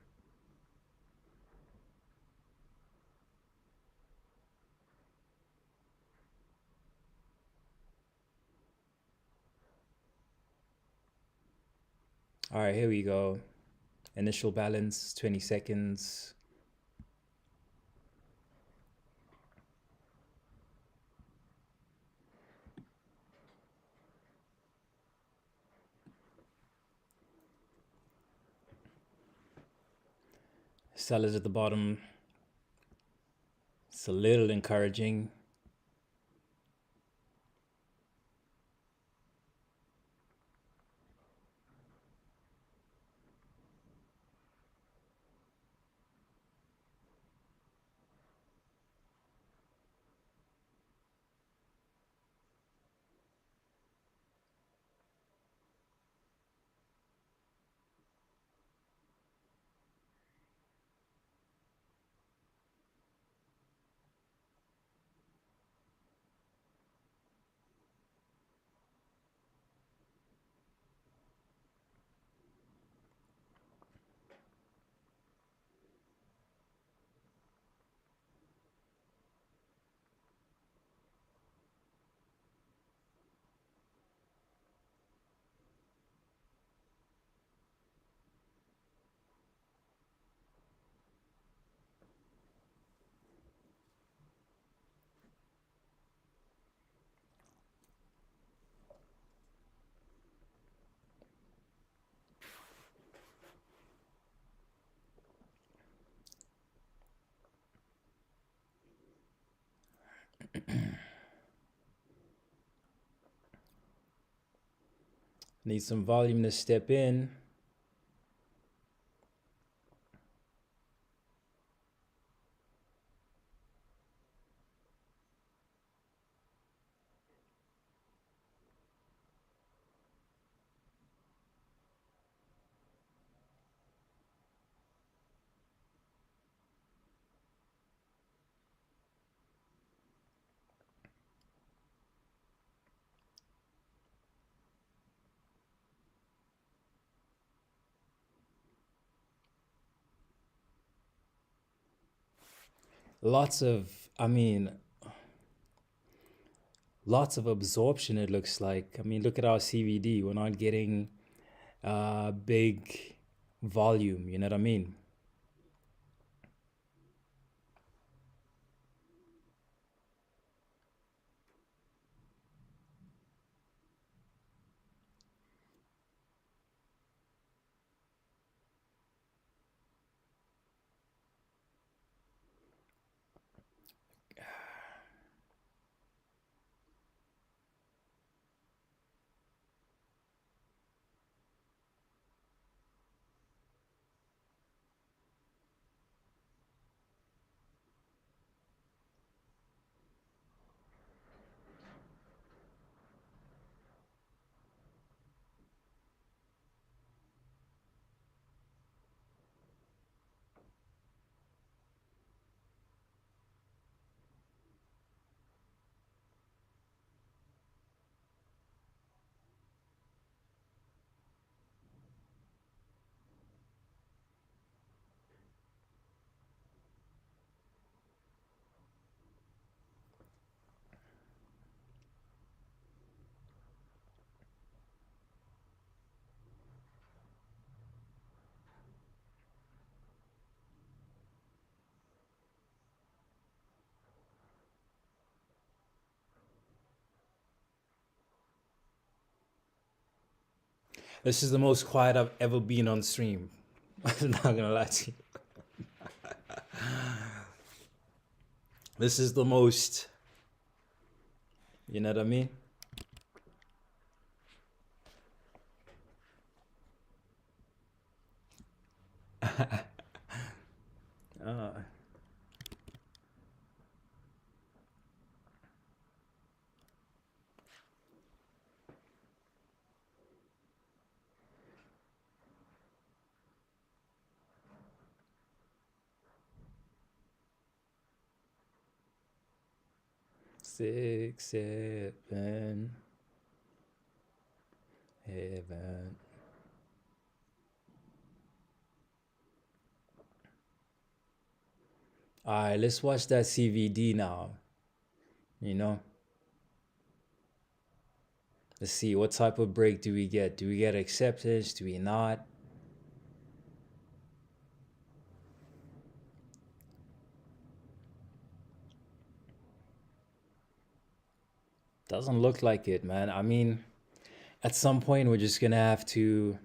Speaker 1: All right, here we go. Initial balance, 20 seconds. Sellers at the bottom. It's a little encouraging. Need some volume to step in. Lots of, I mean, lots of absorption, it looks like. I mean, look at our CVD. We're not getting big volume, you know what I mean? This is the most quiet I've ever been on stream. I'm not gonna lie to you. This is the most You know what I mean? Uh, 6, 7, heaven. All right, let's watch that CVD now. You know, let's see what type of break do we get. Do we get acceptance? Do we not? Doesn't look like it, man. I mean, at some point we're just gonna have to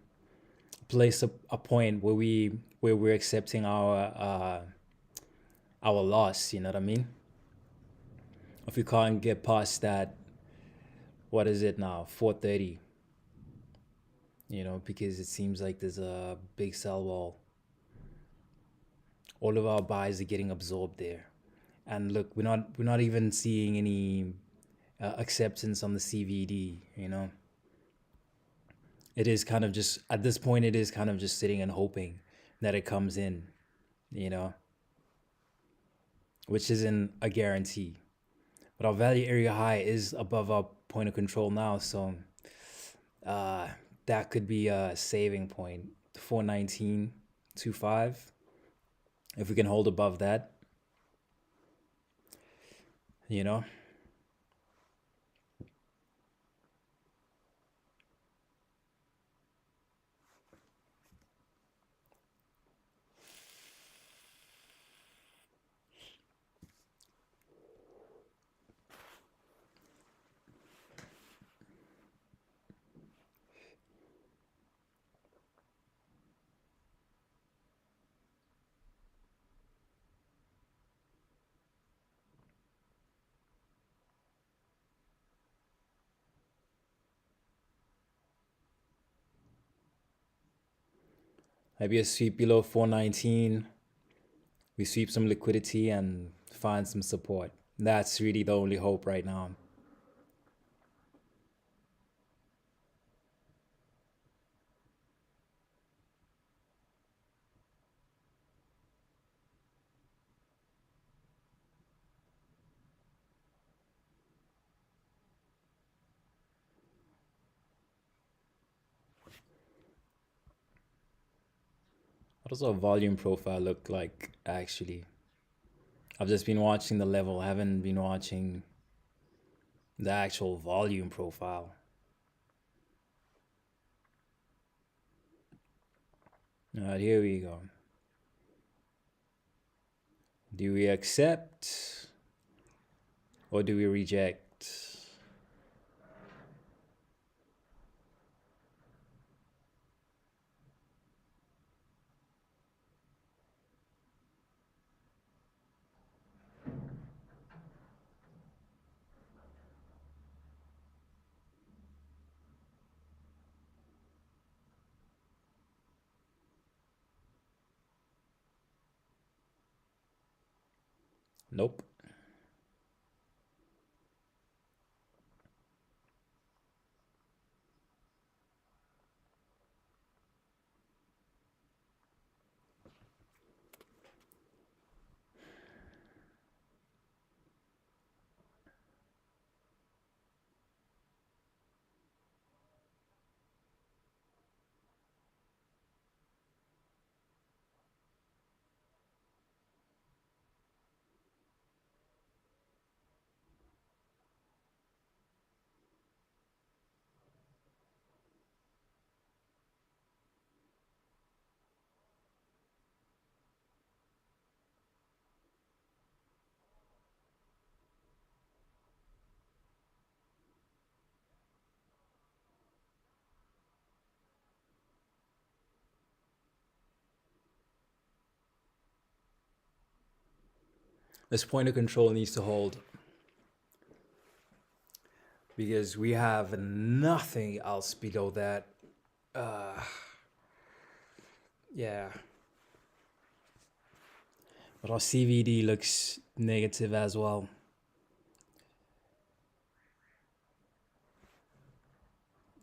Speaker 1: place a point where we're accepting our loss. You know what I mean? If we can't get past that, what is it now? 430. You know, because it seems like there's a big sell wall. All of our buys are getting absorbed there. And look, we're not even seeing any acceptance on the CVD. You know, it is kind of just at this point it is kind of just sitting and hoping that it comes in. You know, which isn't a guarantee. But our value area high is above our point of control now, so uh, that could be a saving point. 419.25. If we can hold above that, you know. Maybe a sweep below 419. We sweep some liquidity and find some support. That's really the only hope right now. What does our volume profile look like actually? I've just been watching the level, I haven't been watching the actual volume profile. All right, here we go. Do we accept or do we reject? Nope. This point of control needs to hold. because we have nothing else below that. Uh, yeah, but our CVD looks negative as well.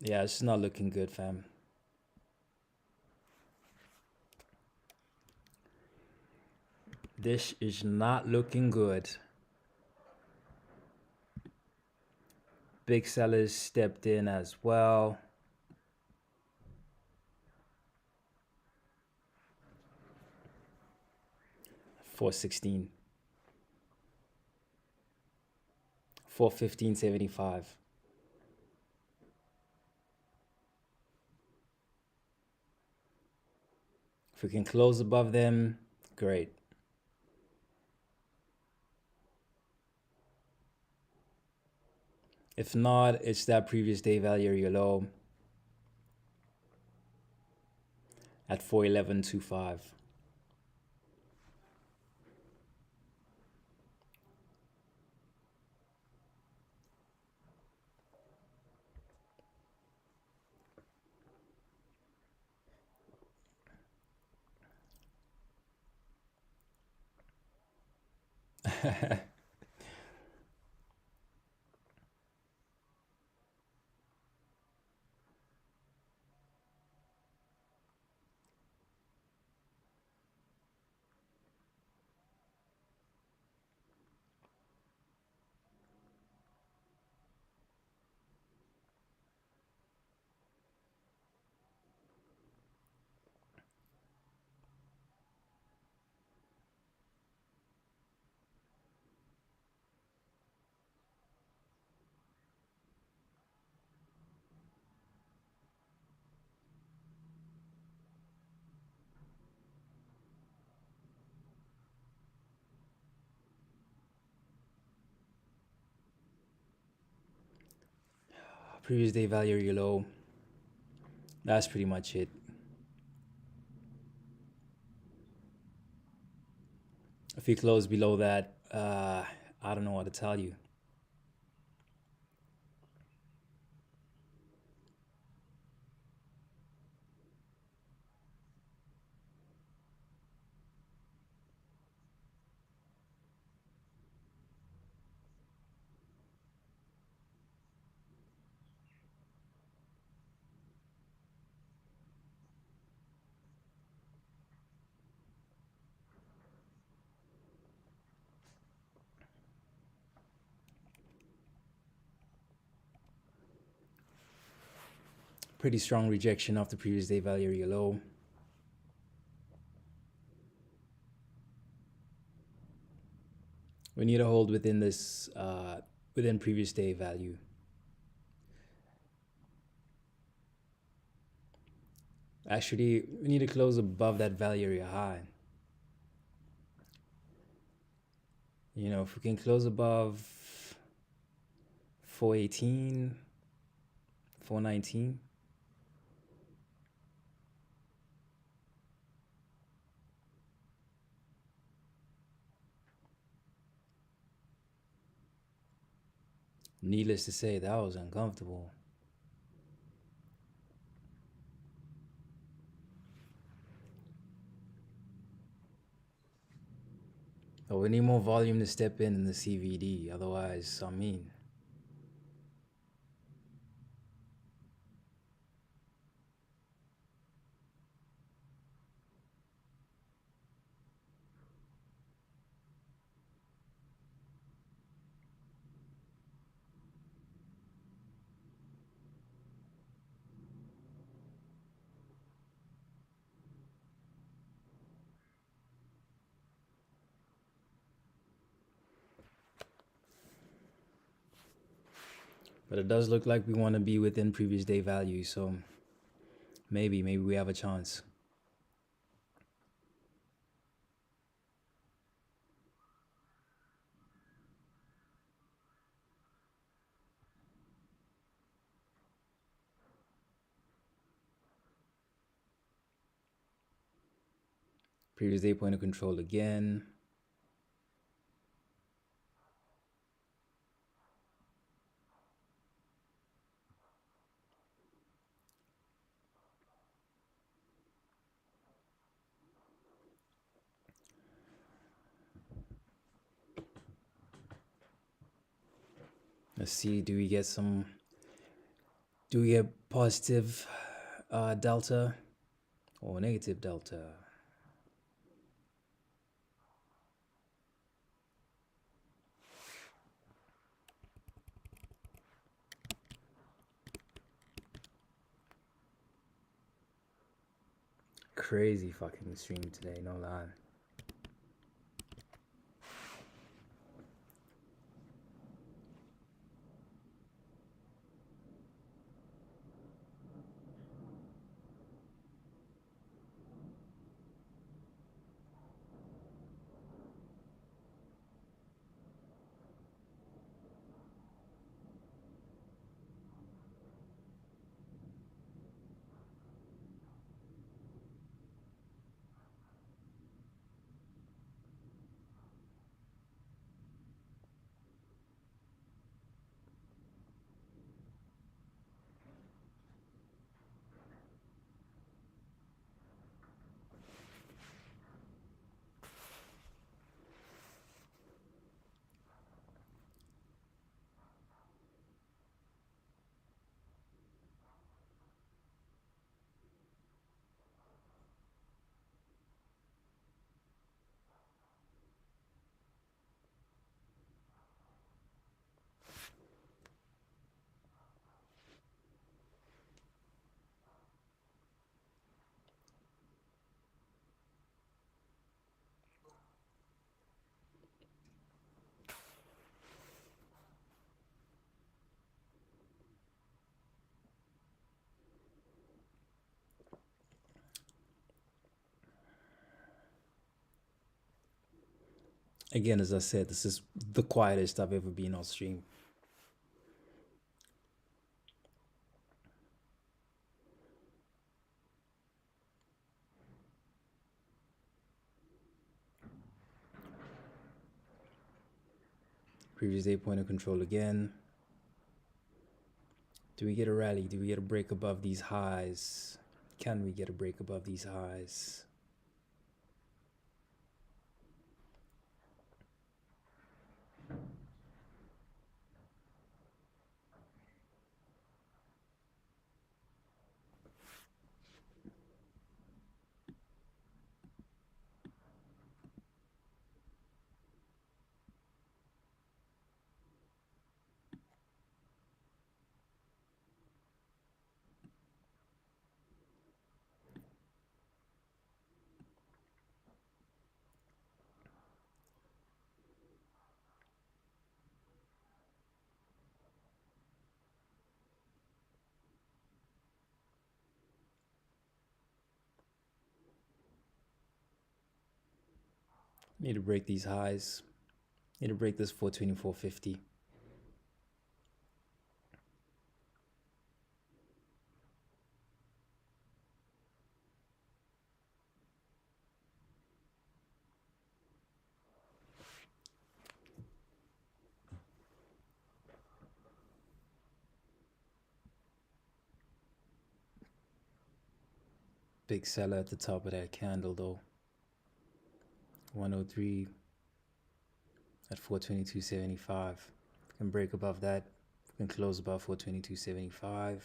Speaker 1: Yeah, it's not looking good, fam. This is not looking good. Big sellers stepped in as well. 416. 415.75. If we can close above them, great. If not, it's that previous day value area low at 411.25. Previous day value area low. That's pretty much it. If you close below that, I don't know what to tell you. Pretty strong rejection of the previous day value area low. We need to hold within this, within previous day value. Actually, we need to close above that value area high. You know, if we can close above 418, 419. Needless to say, that was uncomfortable. But we need more volume to step in the CVD. Otherwise, I mean, but it does look like we want to be within previous day value. So maybe we have a chance. Previous day point of control again. Let's see. Do we get some? Do we get positive delta or negative delta? Crazy fucking stream today, no lie. Again, as I said, this is the quietest I've ever been on stream. Previous day point of control again. Do we get a rally? Do we get a break above these highs? Can we get a break above these highs? Need to break these highs. Need to break this 424.50. Big seller at the top of that candle though. 103 at 422.75. Can break above that. Can close above 422.75.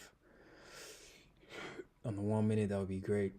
Speaker 1: On the 1 minute, that would be great.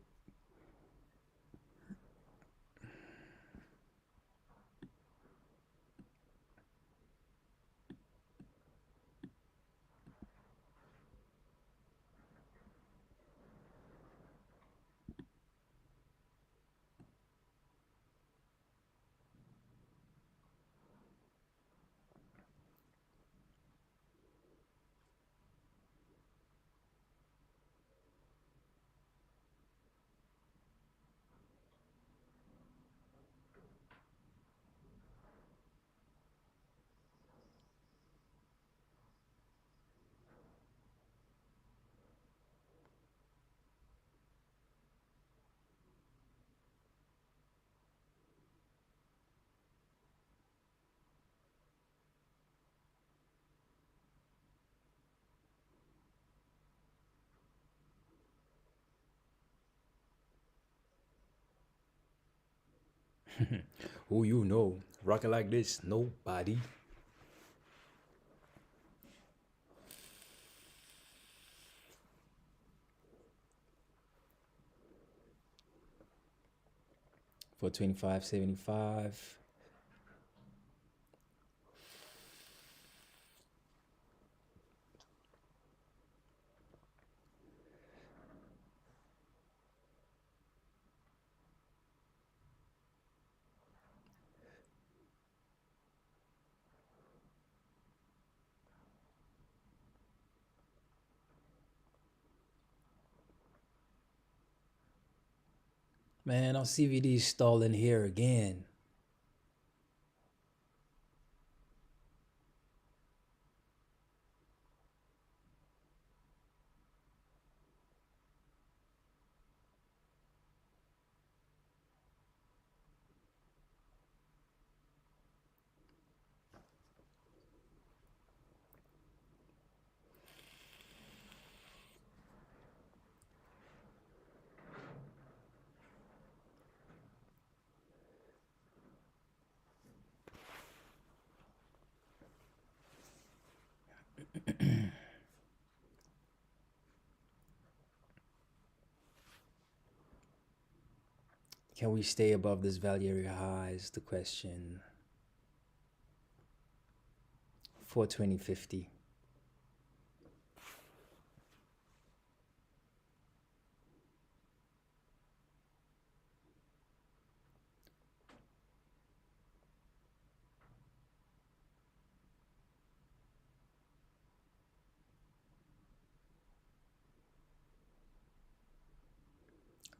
Speaker 1: Who you know? Rocking like this? Nobody. for 25.75. Man, our CVD stalling here again. Can we stay above this value area high is the question. For 20.50.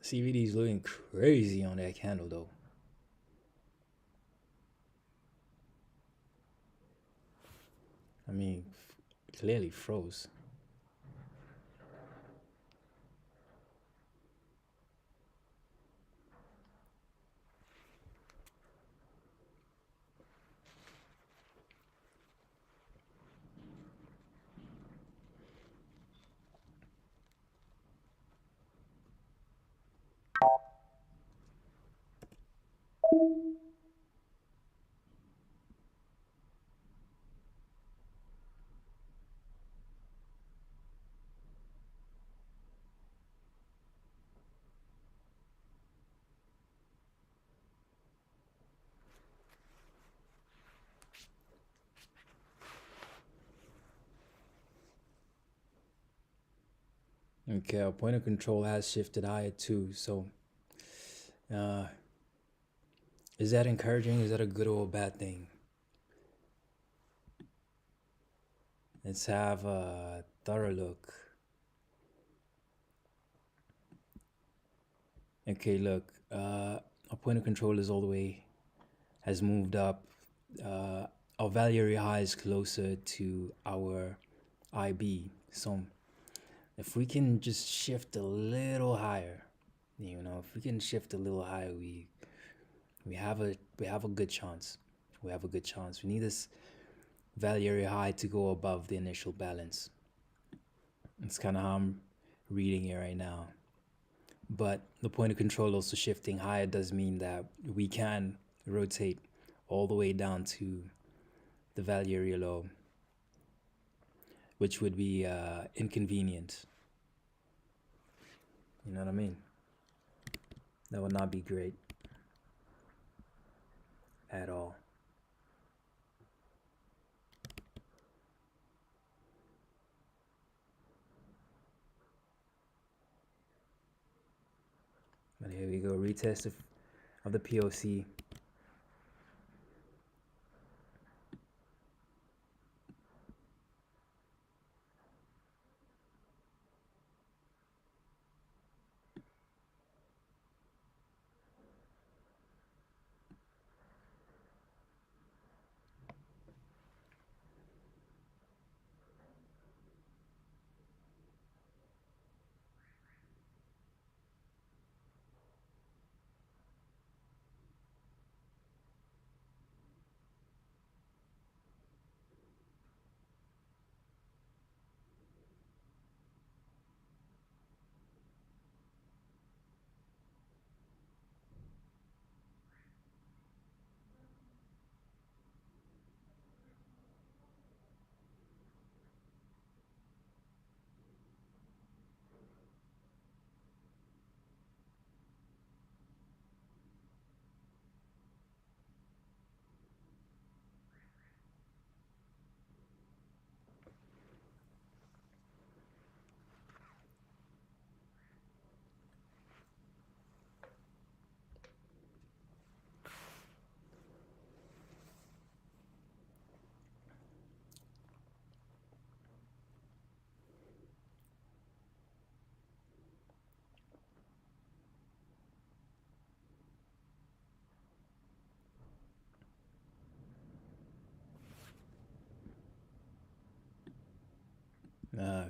Speaker 1: CVD is looking crazy on that candle though. I mean, clearly froze. Okay, our point of control has shifted higher too. So, is that encouraging? Is that a good or a bad thing? Let's have a thorough look. Okay, look, our point of control is all the way, has moved up. Our value area high is closer to our IB. So if we can just shift a little higher, if we can shift a little higher, we have a good chance. We have a good chance. We need this value area high to go above the initial balance. It's kind of how I'm reading it right now. But the point of control also shifting higher does mean that we can rotate all the way down to the value area low, which would be inconvenient. You know what I mean? That would not be great at all. But here we go, retest of the POC.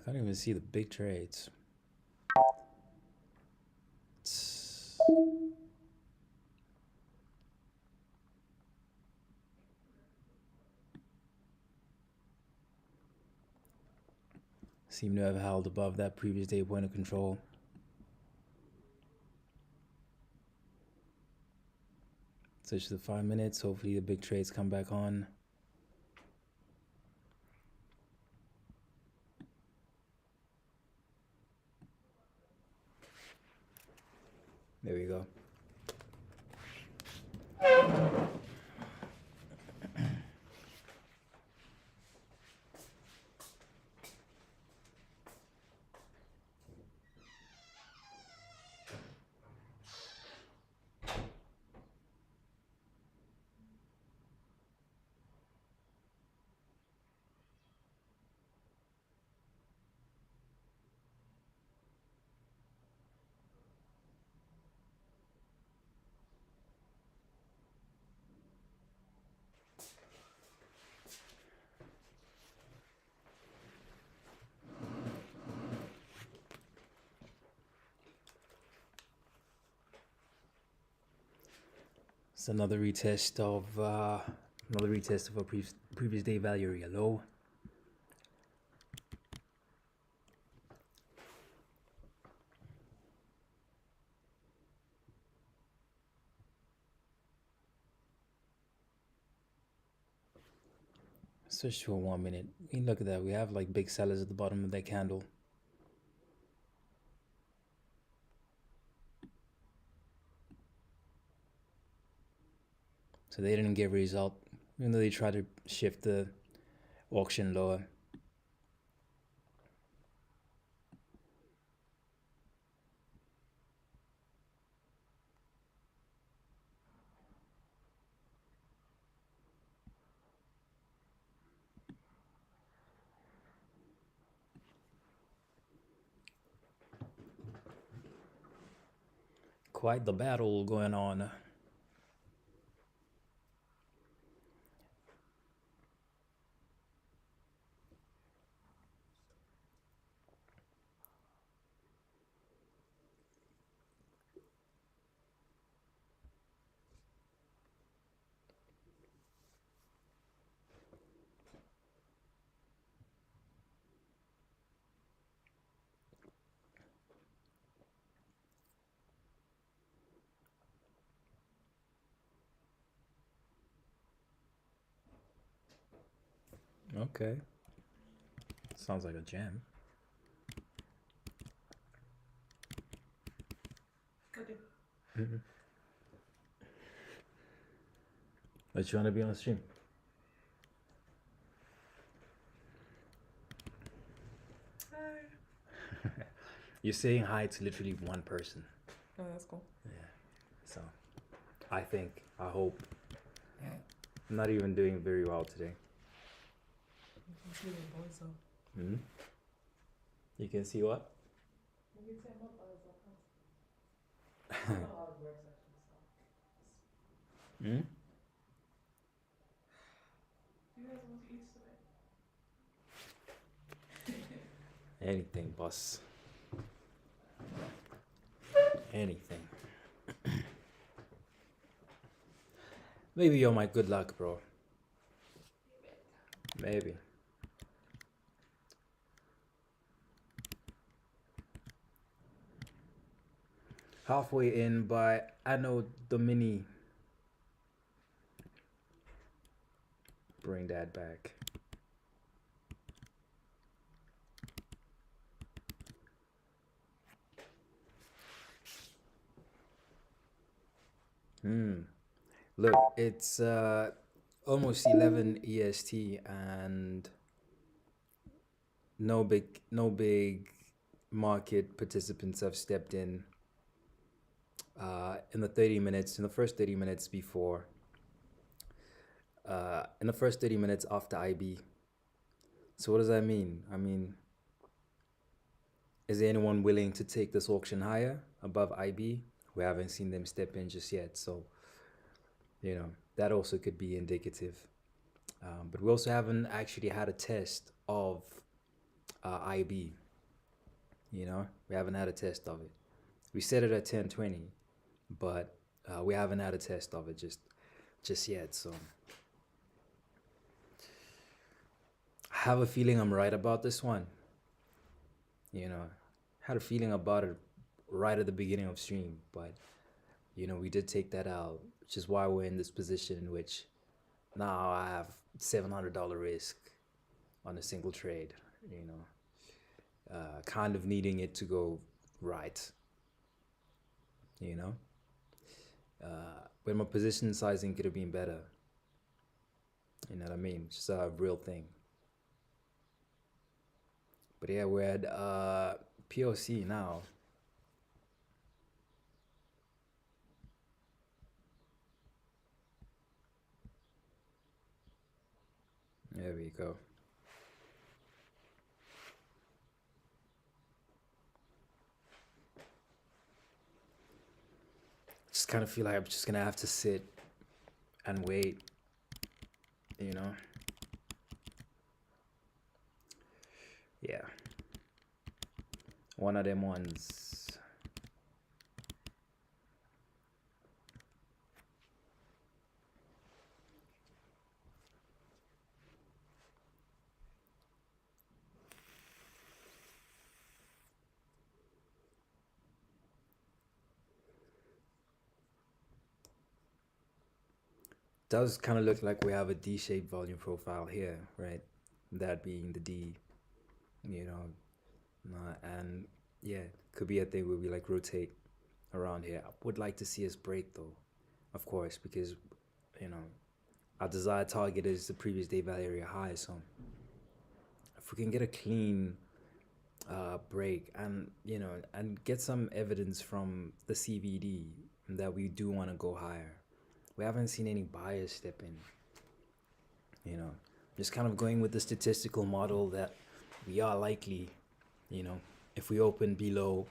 Speaker 1: I can't even see the big trades. Seem to have held above that previous day point of control. Switch to the 5 minutes. Hopefully the big trades come back on. There we go. It's another retest of a previous day value area low. Switch to a 1 minute. I mean, look at that. We have like big sellers at the bottom of that candle. So they didn't get a result, even though they tried to shift the auction lower. Quite the battle going on. Okay. Sounds like a jam.
Speaker 2: Okay.
Speaker 1: But you want to be on the stream?
Speaker 2: Hi.
Speaker 1: You're saying hi to literally one person.
Speaker 2: Oh, that's cool.
Speaker 1: Yeah. So, I hope. I'm not even doing very well today.
Speaker 2: You can see the boys up.
Speaker 1: Hmm? You can see what?
Speaker 2: You can say my boys up. I don't know how it works actually. So.
Speaker 1: Hmm?
Speaker 2: Do you guys want to eat today?
Speaker 1: Anything, boss. Anything. Maybe you're my good luck, bro. Maybe. Halfway in by Anno Domini. Bring that back. Look, it's almost 11 EST and no big market participants have stepped in in the first 30 minutes before in the first 30 minutes after IB. So what does that mean? I mean, is there anyone willing to take this auction higher above IB? We haven't seen them step in just yet, so that also could be indicative. But we also haven't actually had a test of IB. You know, we haven't had a test of it. We set it at 1020, but we haven't had a test of it just yet. So I have a feeling I'm right about this one. You know, had a feeling about it right at the beginning of stream, but we did take that out, which is why we're in this position in which now I have $700 risk on a single trade. Kind of needing it to go right. You know, when my position sizing could have been better. You know what I mean? It's just a real thing. But yeah, we're at POC now. There we go. Just kind of feel like I'm just gonna have to sit and wait. You know? Yeah. One of them ones. Does kind of look like we have a D-shaped volume profile here, right? That being the D, you know, and yeah, could be a thing where we like rotate around here. I would like to see us break though, of course, because you know our desired target is the previous day value area high. So if we can get a clean break and and get some evidence from the CVD that we do want to go higher. We haven't seen any buyers step in. Just kind of going with the statistical model that we are likely, if we open below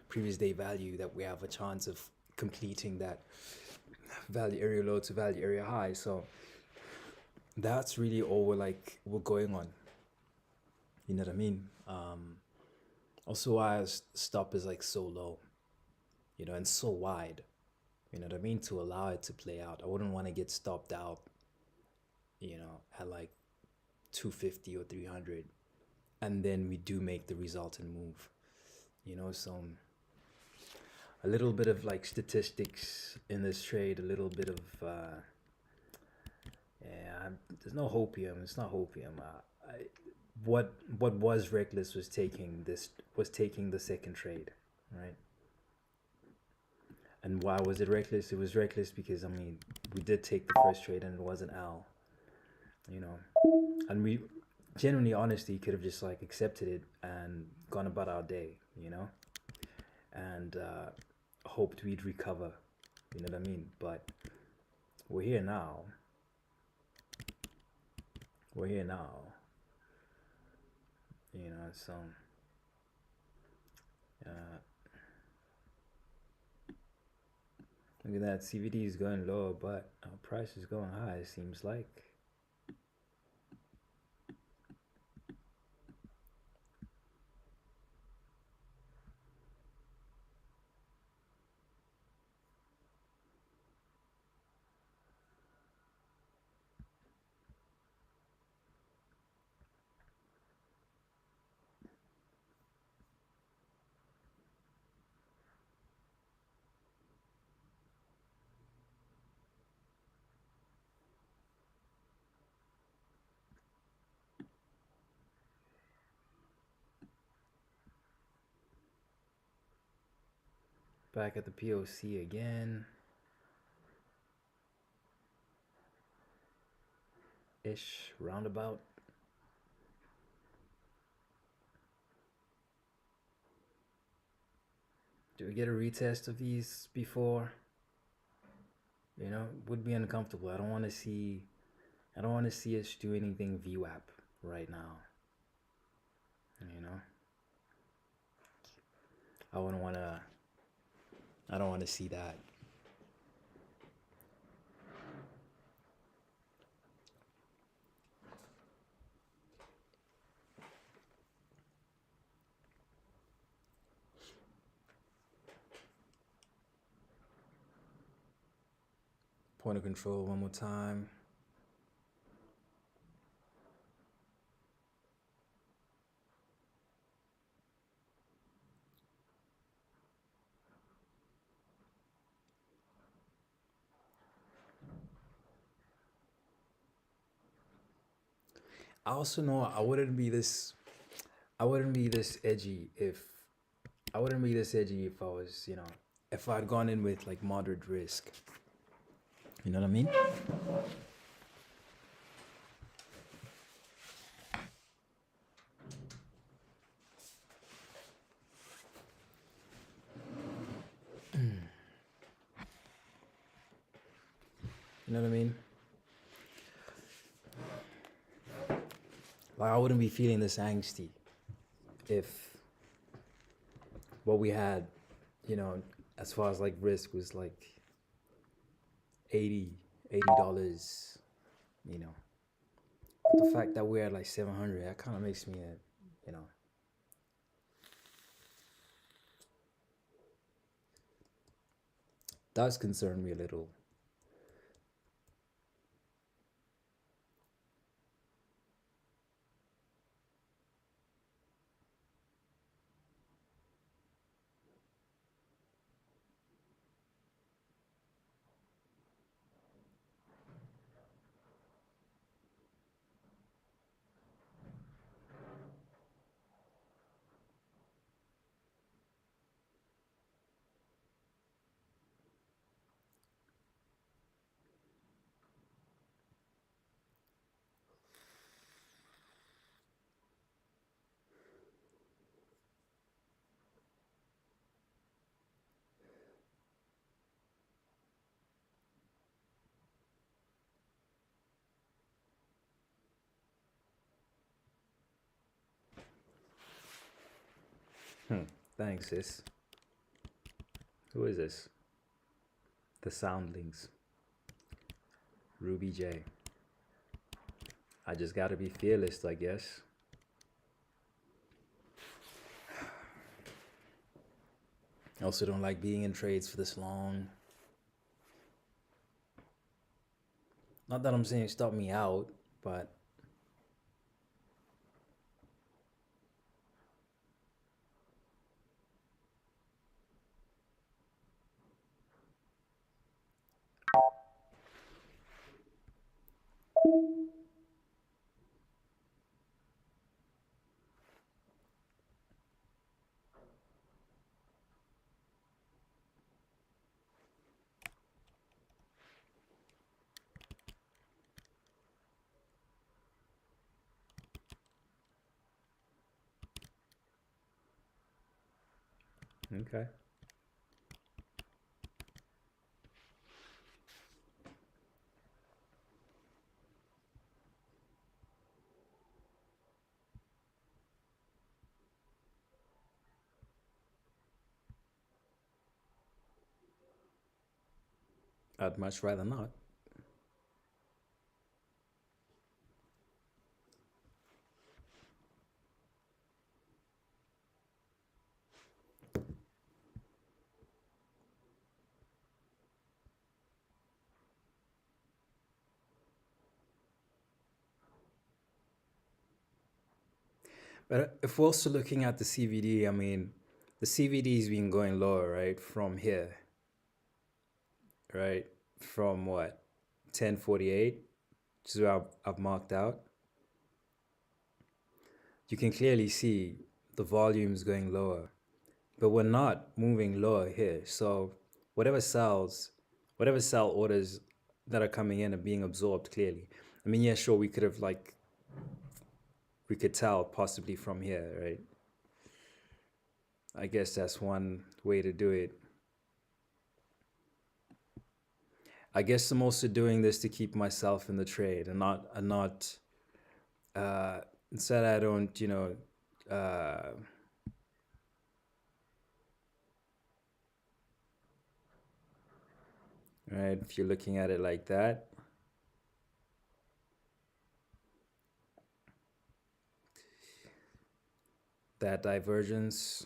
Speaker 1: previous day value, that we have a chance of completing that value area low to value area high. So that's really all we're going on. You know what I mean? Also, why stop is like so low, and so wide. You know what I mean? To allow it to play out. I wouldn't want to get stopped out, at like 250 or 300, and then we do make the resultant move. So a little bit of like statistics in this trade, a little bit of yeah. There's no hopium. It's not hopium. What was reckless was taking the second trade, right? And why was it reckless? It was reckless because we did take the first trade and it was an L, and we genuinely, honestly, could have just like accepted it and gone about our day, and hoped we'd recover. You know what I mean? But we're here now. We're here now. So look at that. CVD is going low, but our price is going high. It seems like. Back at the POC again. Ish, roundabout. Do we get a retest of these before? Would be uncomfortable. I don't want to see us do anything VWAP right now. I wouldn't want to. I don't want to see that. Point of control one more time. I also know I wouldn't be this edgy if I wouldn't be this edgy if I was, if I'd gone in with like moderate risk. You know what I mean? You know what I mean? Like I wouldn't be feeling this angsty if what we had, you know, as far as like risk was like 80 $80, you know. But the fact that we're at like 700, that kind of makes me, you know, does concern me a little. Thanks, sis. Who is this? The Soundlings. Ruby J. I just gotta be fearless, I guess. I also don't like being in trades for this long. Not that I'm saying stop me out, but okay. I'd much rather not. But if we're also looking at the CVD, I mean, the CVD's been going lower, right? From here, right? From what? 1048, which is where I've marked out. You can clearly see the volumes going lower, but we're not moving lower here. So whatever cells, whatever cell orders that are coming in are being absorbed clearly. I mean, yeah, sure, we could have like, we could tell possibly from here, right? I guess that's one way to do it. I guess I'm also doing this to keep myself in the trade and not instead I don't, right? If you're looking at it like that, that divergence.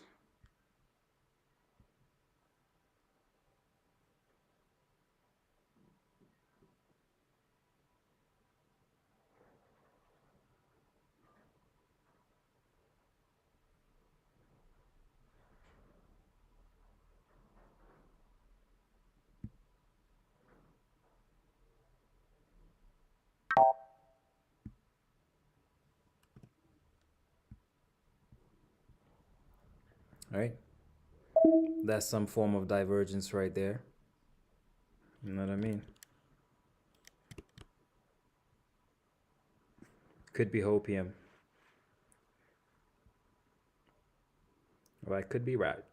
Speaker 1: right? That's some form of divergence right there. You know what I mean? Could be hopium. Or I could be right.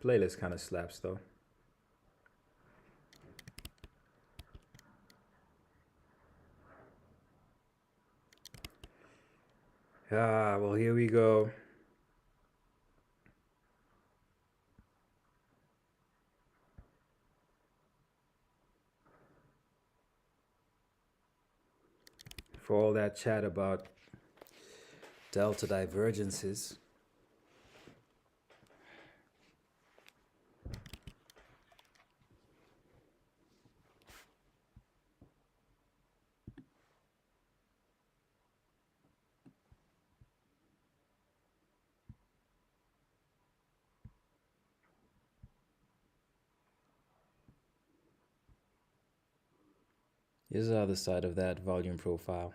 Speaker 1: Playlist kind of slaps though. Ah, well, here we go. For all that chat about delta divergences. Here's the other side of that volume profile.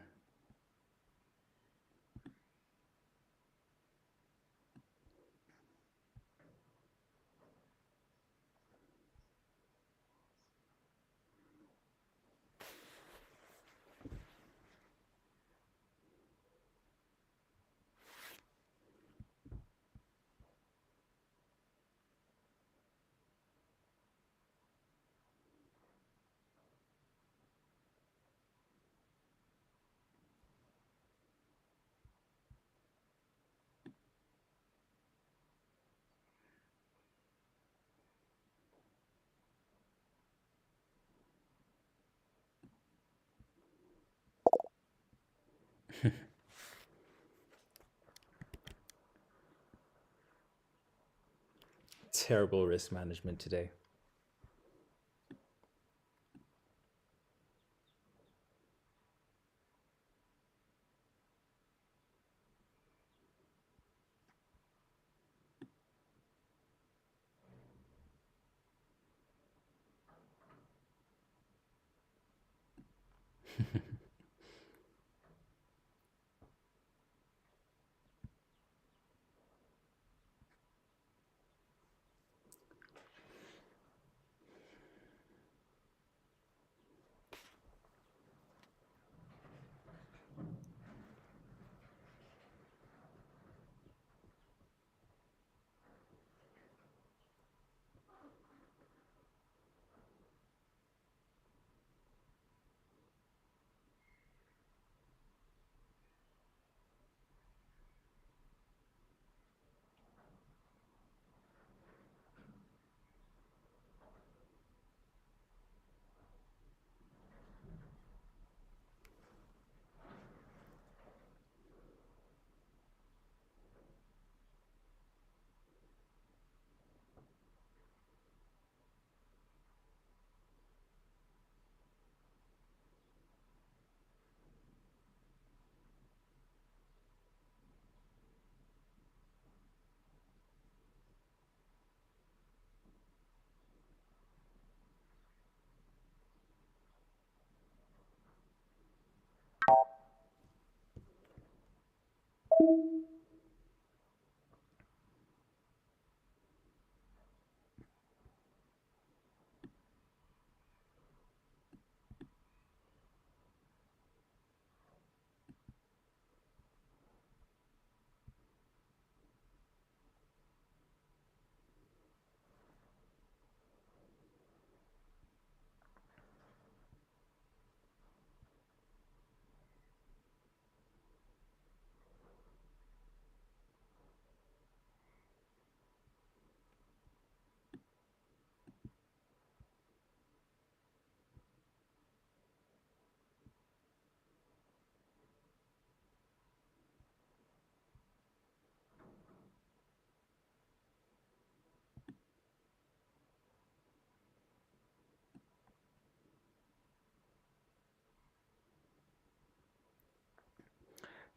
Speaker 1: Terrible risk management today.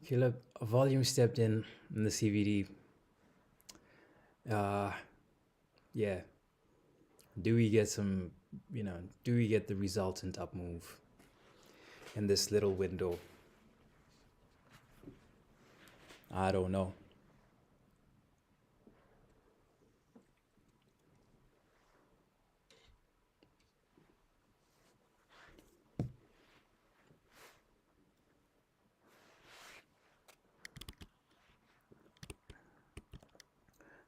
Speaker 1: Caleb, volume stepped in the CVD. Uh, yeah. Do we get some, do we get the resultant up move in this little window? I don't know.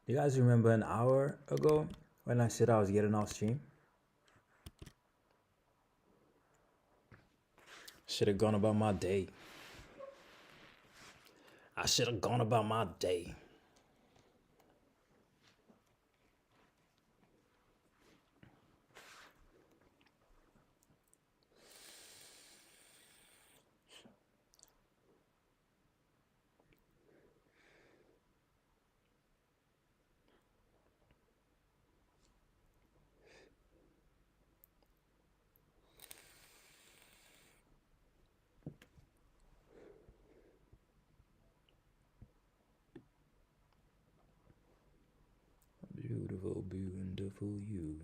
Speaker 1: You guys remember an hour ago when I said I was getting off stream? Should have gone about my day. I should have gone about my day. Beautiful, beautiful you.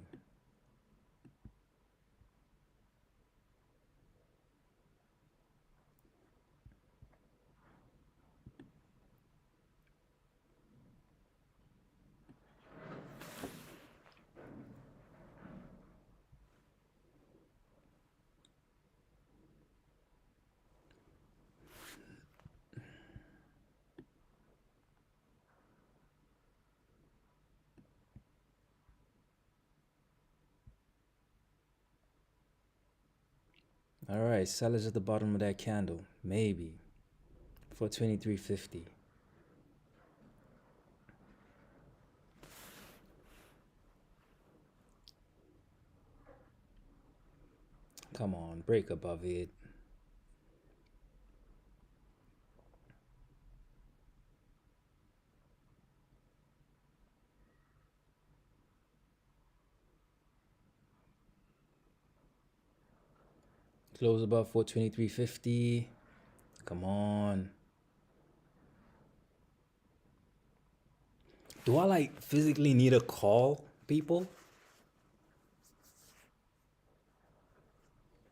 Speaker 1: All right, sellers at the bottom of that candle, maybe for 23.50. Come on, break above it. Close above 423.50. Come on. Do I like physically need a call, people?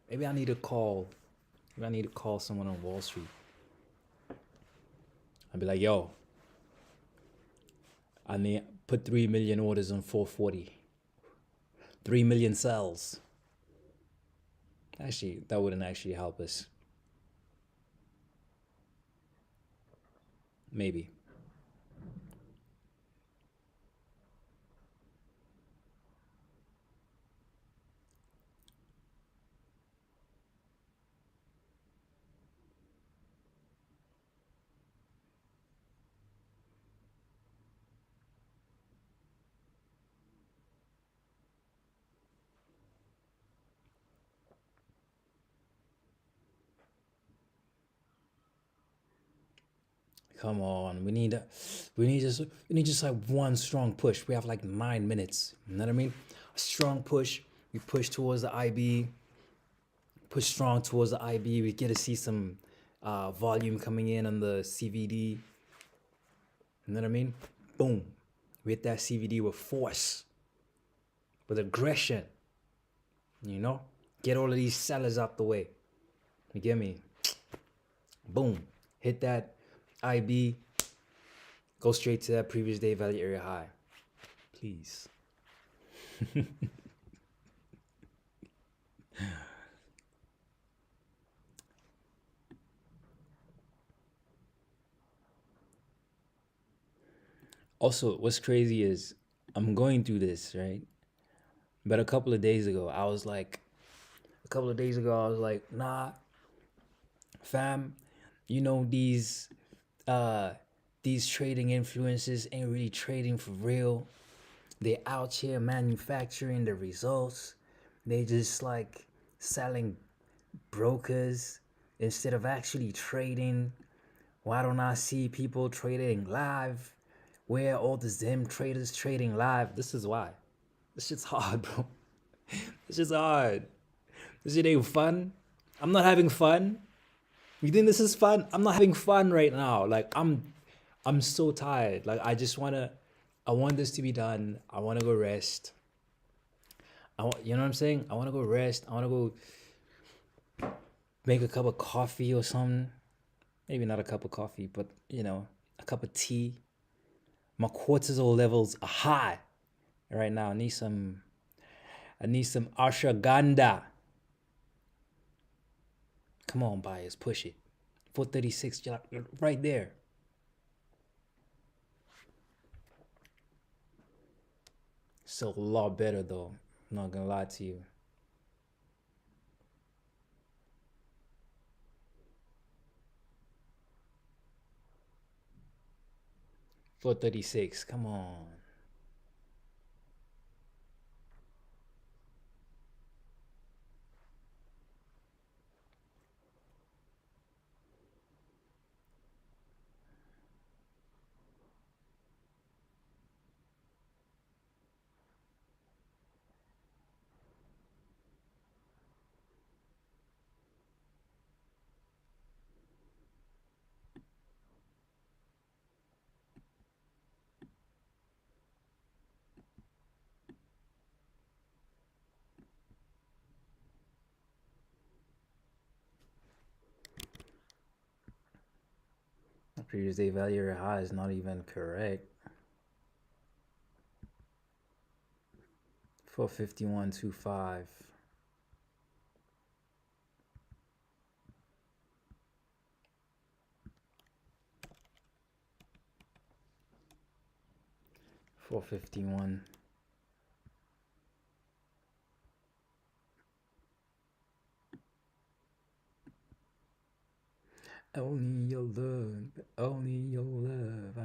Speaker 1: Maybe I need a call. I need to call someone on Wall Street. I'd be like, yo, I need put 3 million orders on 440. 3 million cells. Actually, that wouldn't actually help us. Maybe. Come on, we need just like one strong push. We have like 9 minutes. You know what I mean? A strong push. We push towards the IB. Push strong towards the IB. We get to see some volume coming in on the CVD. You know what I mean? Boom. We hit that CVD with force, with aggression. You know? Get all of these sellers out the way. You get me? Boom. Hit that IB. Go straight to that previous day value area high. Please. Also, what's crazy is I'm going through this, right? But a couple of days ago, I was like, nah, fam, you know these trading influencers ain't really trading for real. They out here manufacturing the results. They just like selling brokers instead of actually trading. Why don't I see people trading live? Where all the Zim traders trading live? This is why. This shit's hard, bro. This shit's hard. This shit ain't fun. I'm not having fun. You think this is fun? I'm not having fun right now. Like I'm so tired. Like I want this to be done. I wanna go rest. You know what I'm saying? I wanna go rest. I wanna go make a cup of coffee or something. Maybe not a cup of coffee, but a cup of tea. My cortisol levels are high right now. I need some ashwagandha. Come on, buyers, push it. 436, right there. So a lot better though. I'm not gonna lie to you. 436, come on. Previous day value or high is not even correct. 451.25. $451. Only your love, only your love.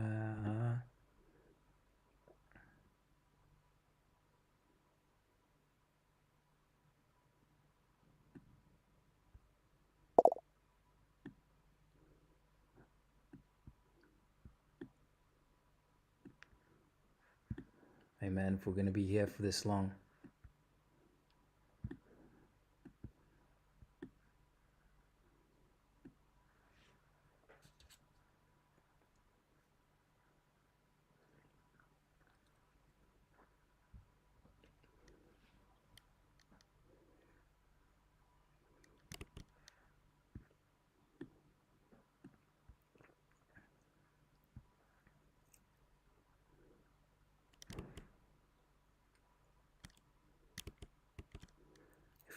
Speaker 1: Hey man, if we're gonna be here for this long,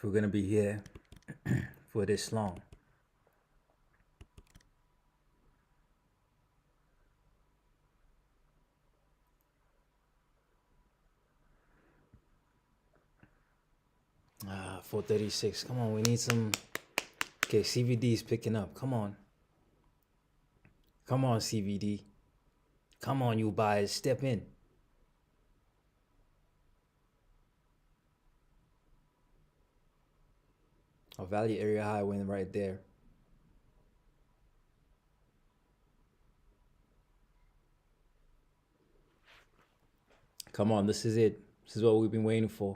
Speaker 1: if we're gonna be here for this long. Ah, 436. Come on, we need some. Okay, CVD is picking up. Come on. Come on, CVD. Come on, you buyers. Step in. A value area high went right there. Come on, this is it. This is what we've been waiting for.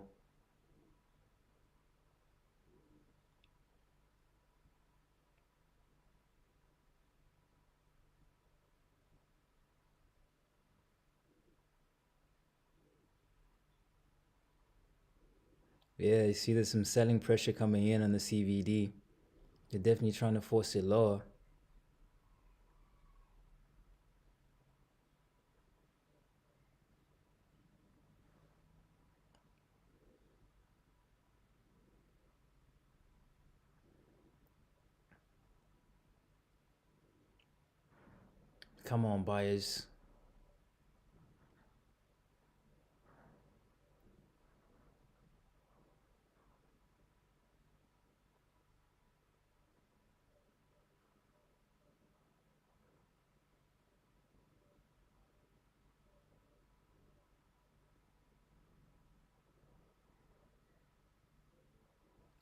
Speaker 1: Yeah, you see there's some selling pressure coming in on the CVD. They're definitely trying to force it lower. Come on, buyers.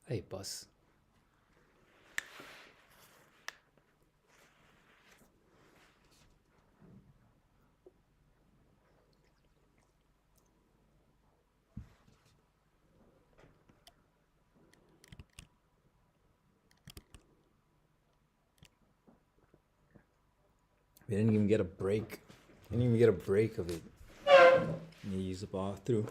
Speaker 1: Hey, boss. We didn't even get a break. Didn't even get a break of it. You use the bar through.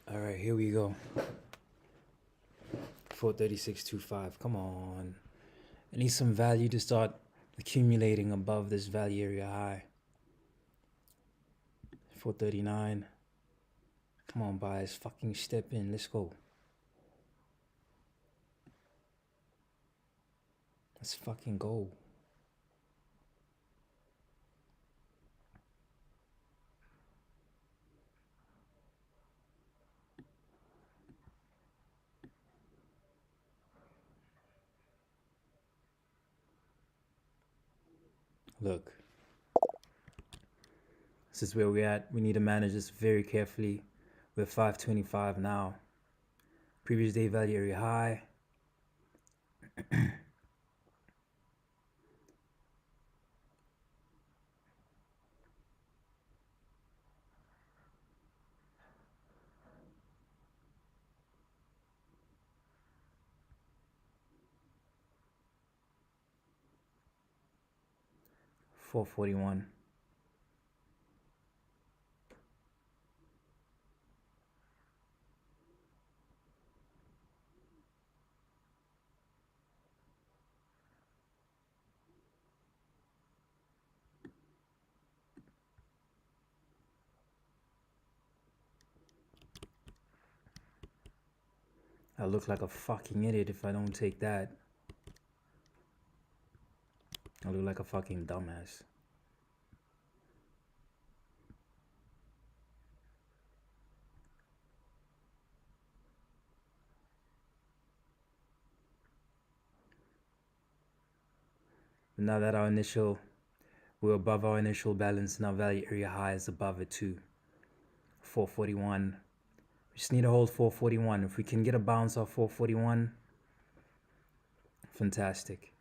Speaker 1: All right, here we go. 436.25. Come on. I need some value to start accumulating above this value area high. 439. Come on, buyers. Fucking step in. Let's go. Let's fucking go. Look. This is where we're at. We need to manage this very carefully. We're 525 now. Previous day value area high. $441. I look like a fucking idiot if I don't take that. I look like a fucking dumbass. Now that we're above our initial balance, now value area high is above it too. 441. We just need to hold 441. If we can get a bounce off 441, fantastic.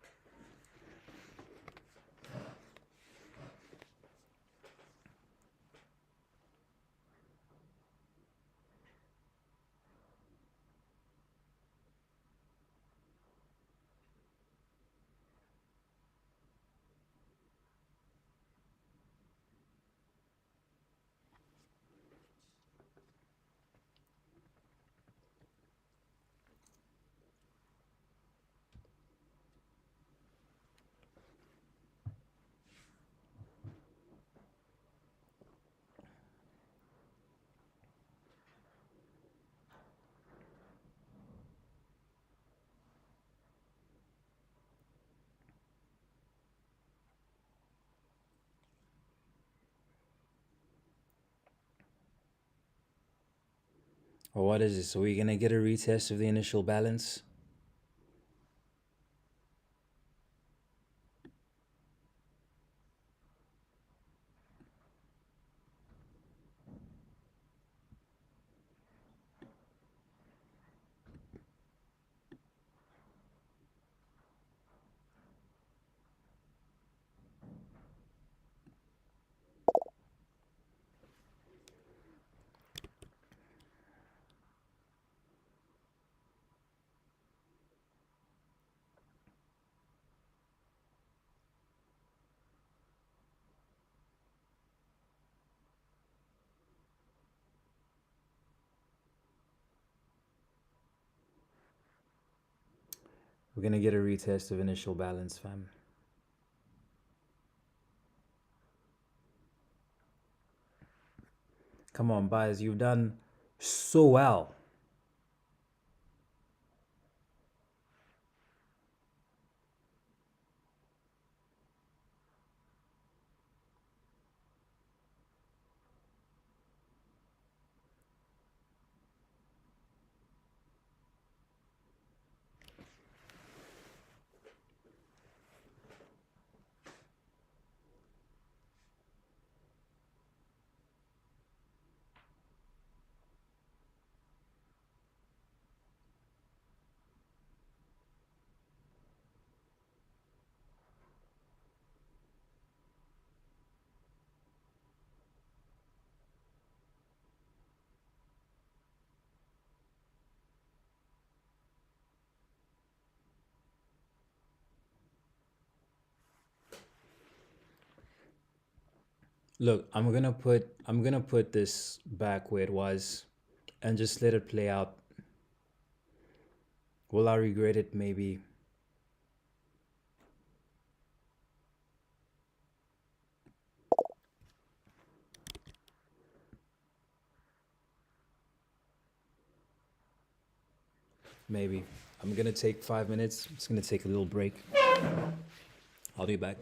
Speaker 1: Or what is this? Are we gonna get a retest of the initial balance? We're gonna get a retest of initial balance, fam. Come on, buyers, you've done so well. Look, I'm gonna put this back where it was and just let it play out. Will I regret it? Maybe. Maybe. I'm gonna take 5 minutes. It's gonna take a little break. I'll be back.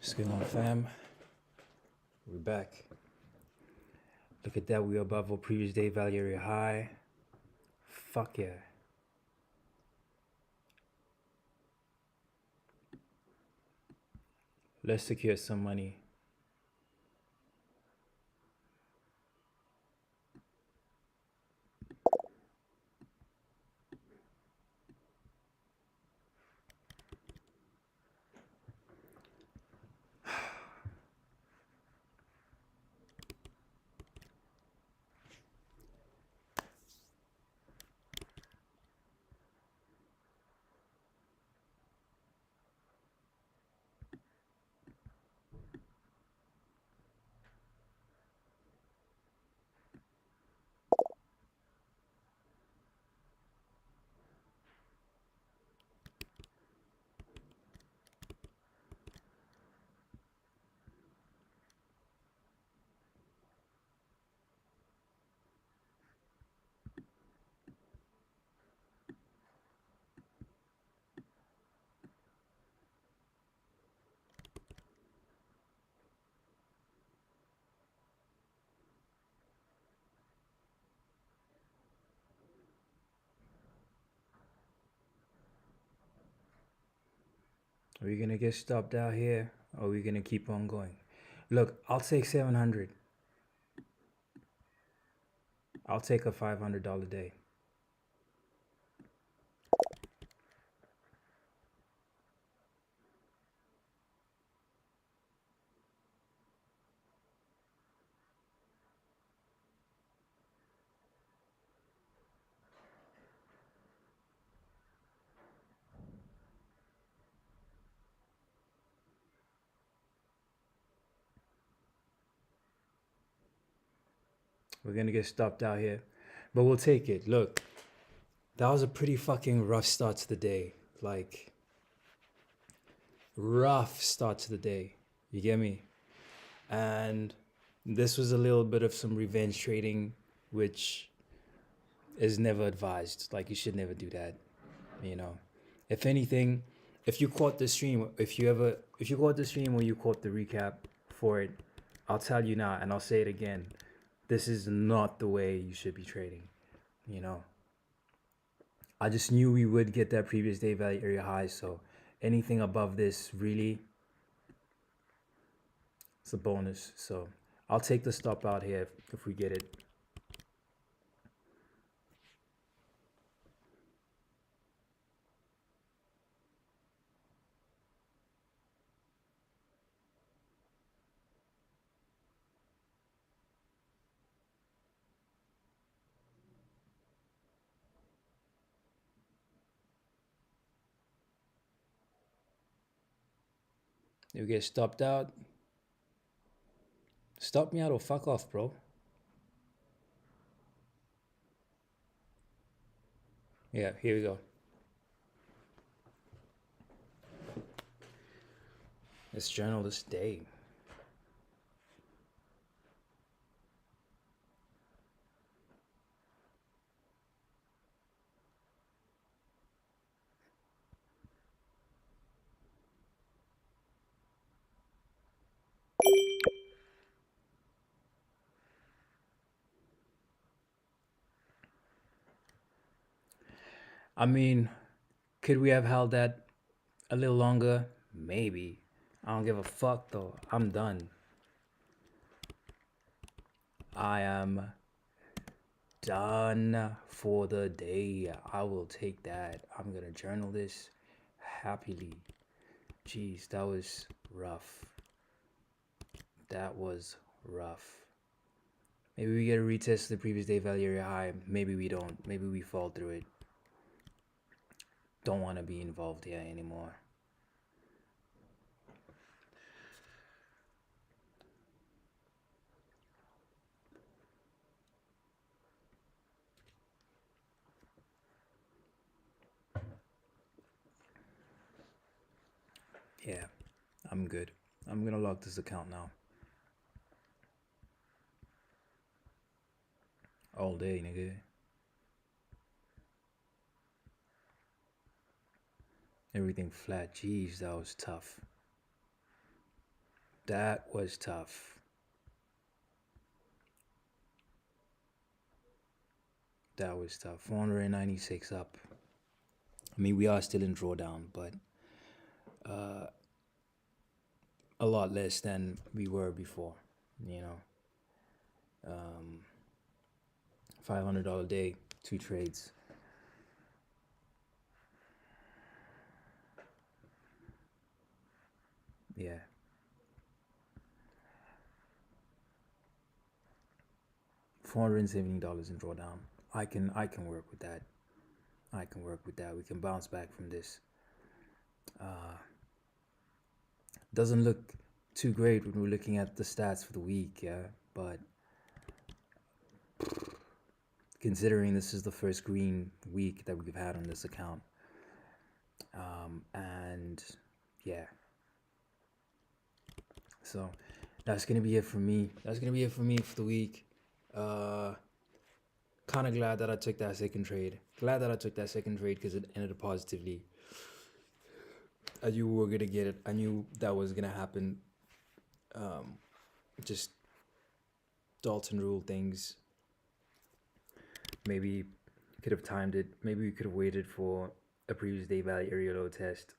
Speaker 1: What's going on, fam? We're back. Look at that, we're above our previous day value area high. Fuck yeah. Let's secure some money. Are we gonna get stopped out here? Or are we gonna keep on going? Look, I'll take 700. I'll take a $500 day. We're gonna get stopped out here. But we'll take it. Look, that was a pretty fucking rough start to the day. Like, rough start to the day. You get me? And this was a little bit of some revenge trading, which is never advised. Like, you should never do that. You know, if anything, if you caught the stream, if you caught the stream or you caught the recap for it, I'll tell you now and I'll say it again. This is not the way you should be trading. You know, I just knew we would get that previous day value area high, so anything above this really, it's a bonus. So I'll take the stop out here if we get it. If we get stopped out, stop me out or fuck off, bro. Yeah, here we go. Let's journal this day. I mean, could we have held that a little longer? Maybe. I don't give a fuck though. I'm done. I am done for the day. I will take that. I'm gonna journal this happily. Jeez, that was rough. That was rough. Maybe we get a retest the previous day value area high. Maybe we don't. Maybe we fall through it. Don't want to be involved here anymore. Yeah, I'm good. I'm gonna lock this account now. All day, nigga. Everything flat. Jeez, that was tough. That was tough. That was tough. 496 up. I mean, we are still in drawdown, but a lot less than we were before. You know, $500 day, 2 trades. Yeah. $470 in drawdown. I can work with that. I can work with that. We can bounce back from this. Doesn't look too great when we're looking at the stats for the week, yeah. But considering this is the first green week that we've had on this account, and yeah, so that's gonna be it for me. That's gonna be it for me for the week. Kind of glad that I took that second trade. Glad that I took that second trade because it ended positively. I knew we were gonna get it. I knew that was gonna happen. Just Dalton rule things. Maybe could have timed it. Maybe we could have waited for a previous day value area low test.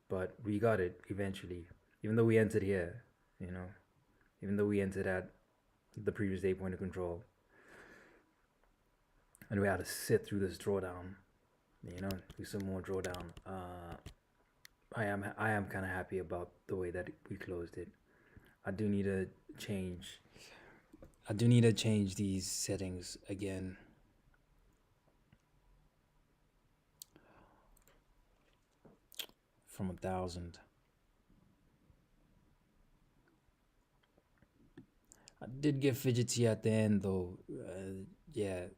Speaker 1: But we got it eventually. Even though we entered here, even though we entered at the previous day point of control, and we had to sit through this drawdown. Do some more drawdown. I am kind of happy about the way that we closed it. I do need to change these settings again. From 1,000. I did get fidgety at the end though. Yeah,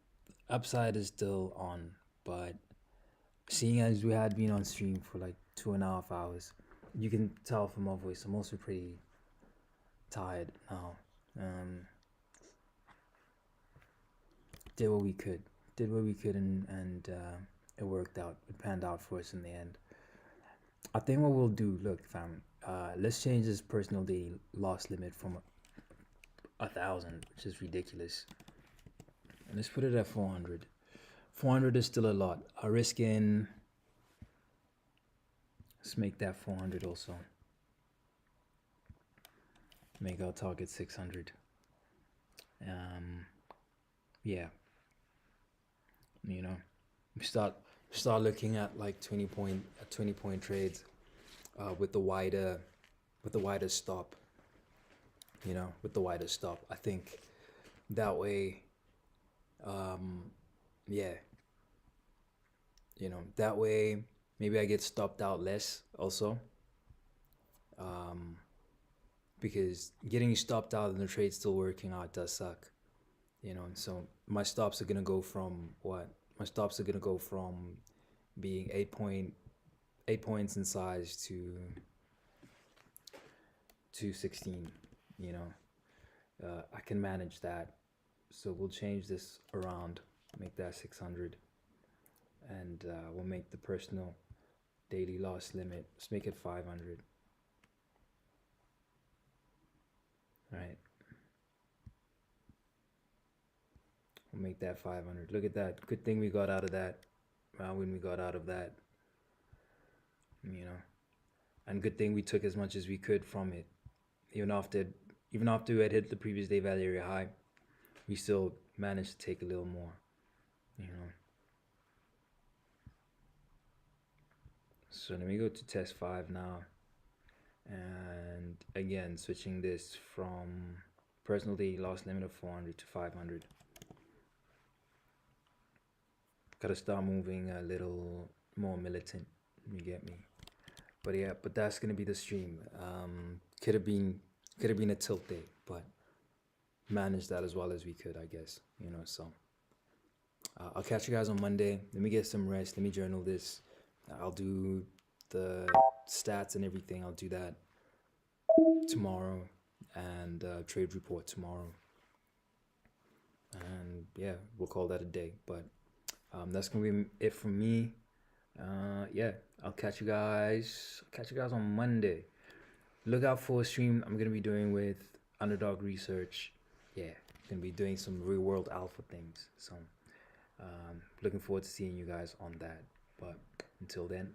Speaker 1: upside is still on, but seeing as we had been on stream for like 2.5 hours, you can tell from my voice I'm also pretty tired now. Did what we could, and it worked out. It panned out for us in the end. I think what we'll do, look, fam, let's change this personal daily loss limit from 1,000, which is ridiculous, and let's put it at 400. 400 is still a lot. I risk in. Let's make that 400 also. Make our target 600. Yeah. Start looking at like 20 point trades, with the wider stop. With the wider stop. I think that way, yeah. That way maybe I get stopped out less also. Because getting stopped out and the trade still working out does suck. So my stops are gonna go from what? My stops are gonna go from being 8 points in size to 16. I can manage that. So we'll change this around, make that 600, and we'll make the personal daily loss limit. Let's make it 500. All right. We'll make that 500. Look at that. Good thing we got out of that. When we got out of that. And good thing we took as much as we could from it. Even after we had hit the previous day value area high, we still managed to take a little more. So let me go to test 5 now. And again, switching this from personal daily loss limit of 400 to 500. Gotta start moving a little more militant. You get me? But yeah, that's gonna be the stream. Could have been a tilt day, but managed that as well as we could, I guess. So I'll catch you guys on Monday. Let me get some rest. Let me journal this. I'll do the stats and everything. I'll do that tomorrow, and trade report tomorrow. And yeah, we'll call that a day. But that's gonna be it from me. Yeah, I'll catch you guys on Monday. look out for a stream I'm gonna be doing with Underdog Research. Yeah, gonna be doing some real world alpha things. So looking forward to seeing you guys on that. But until then,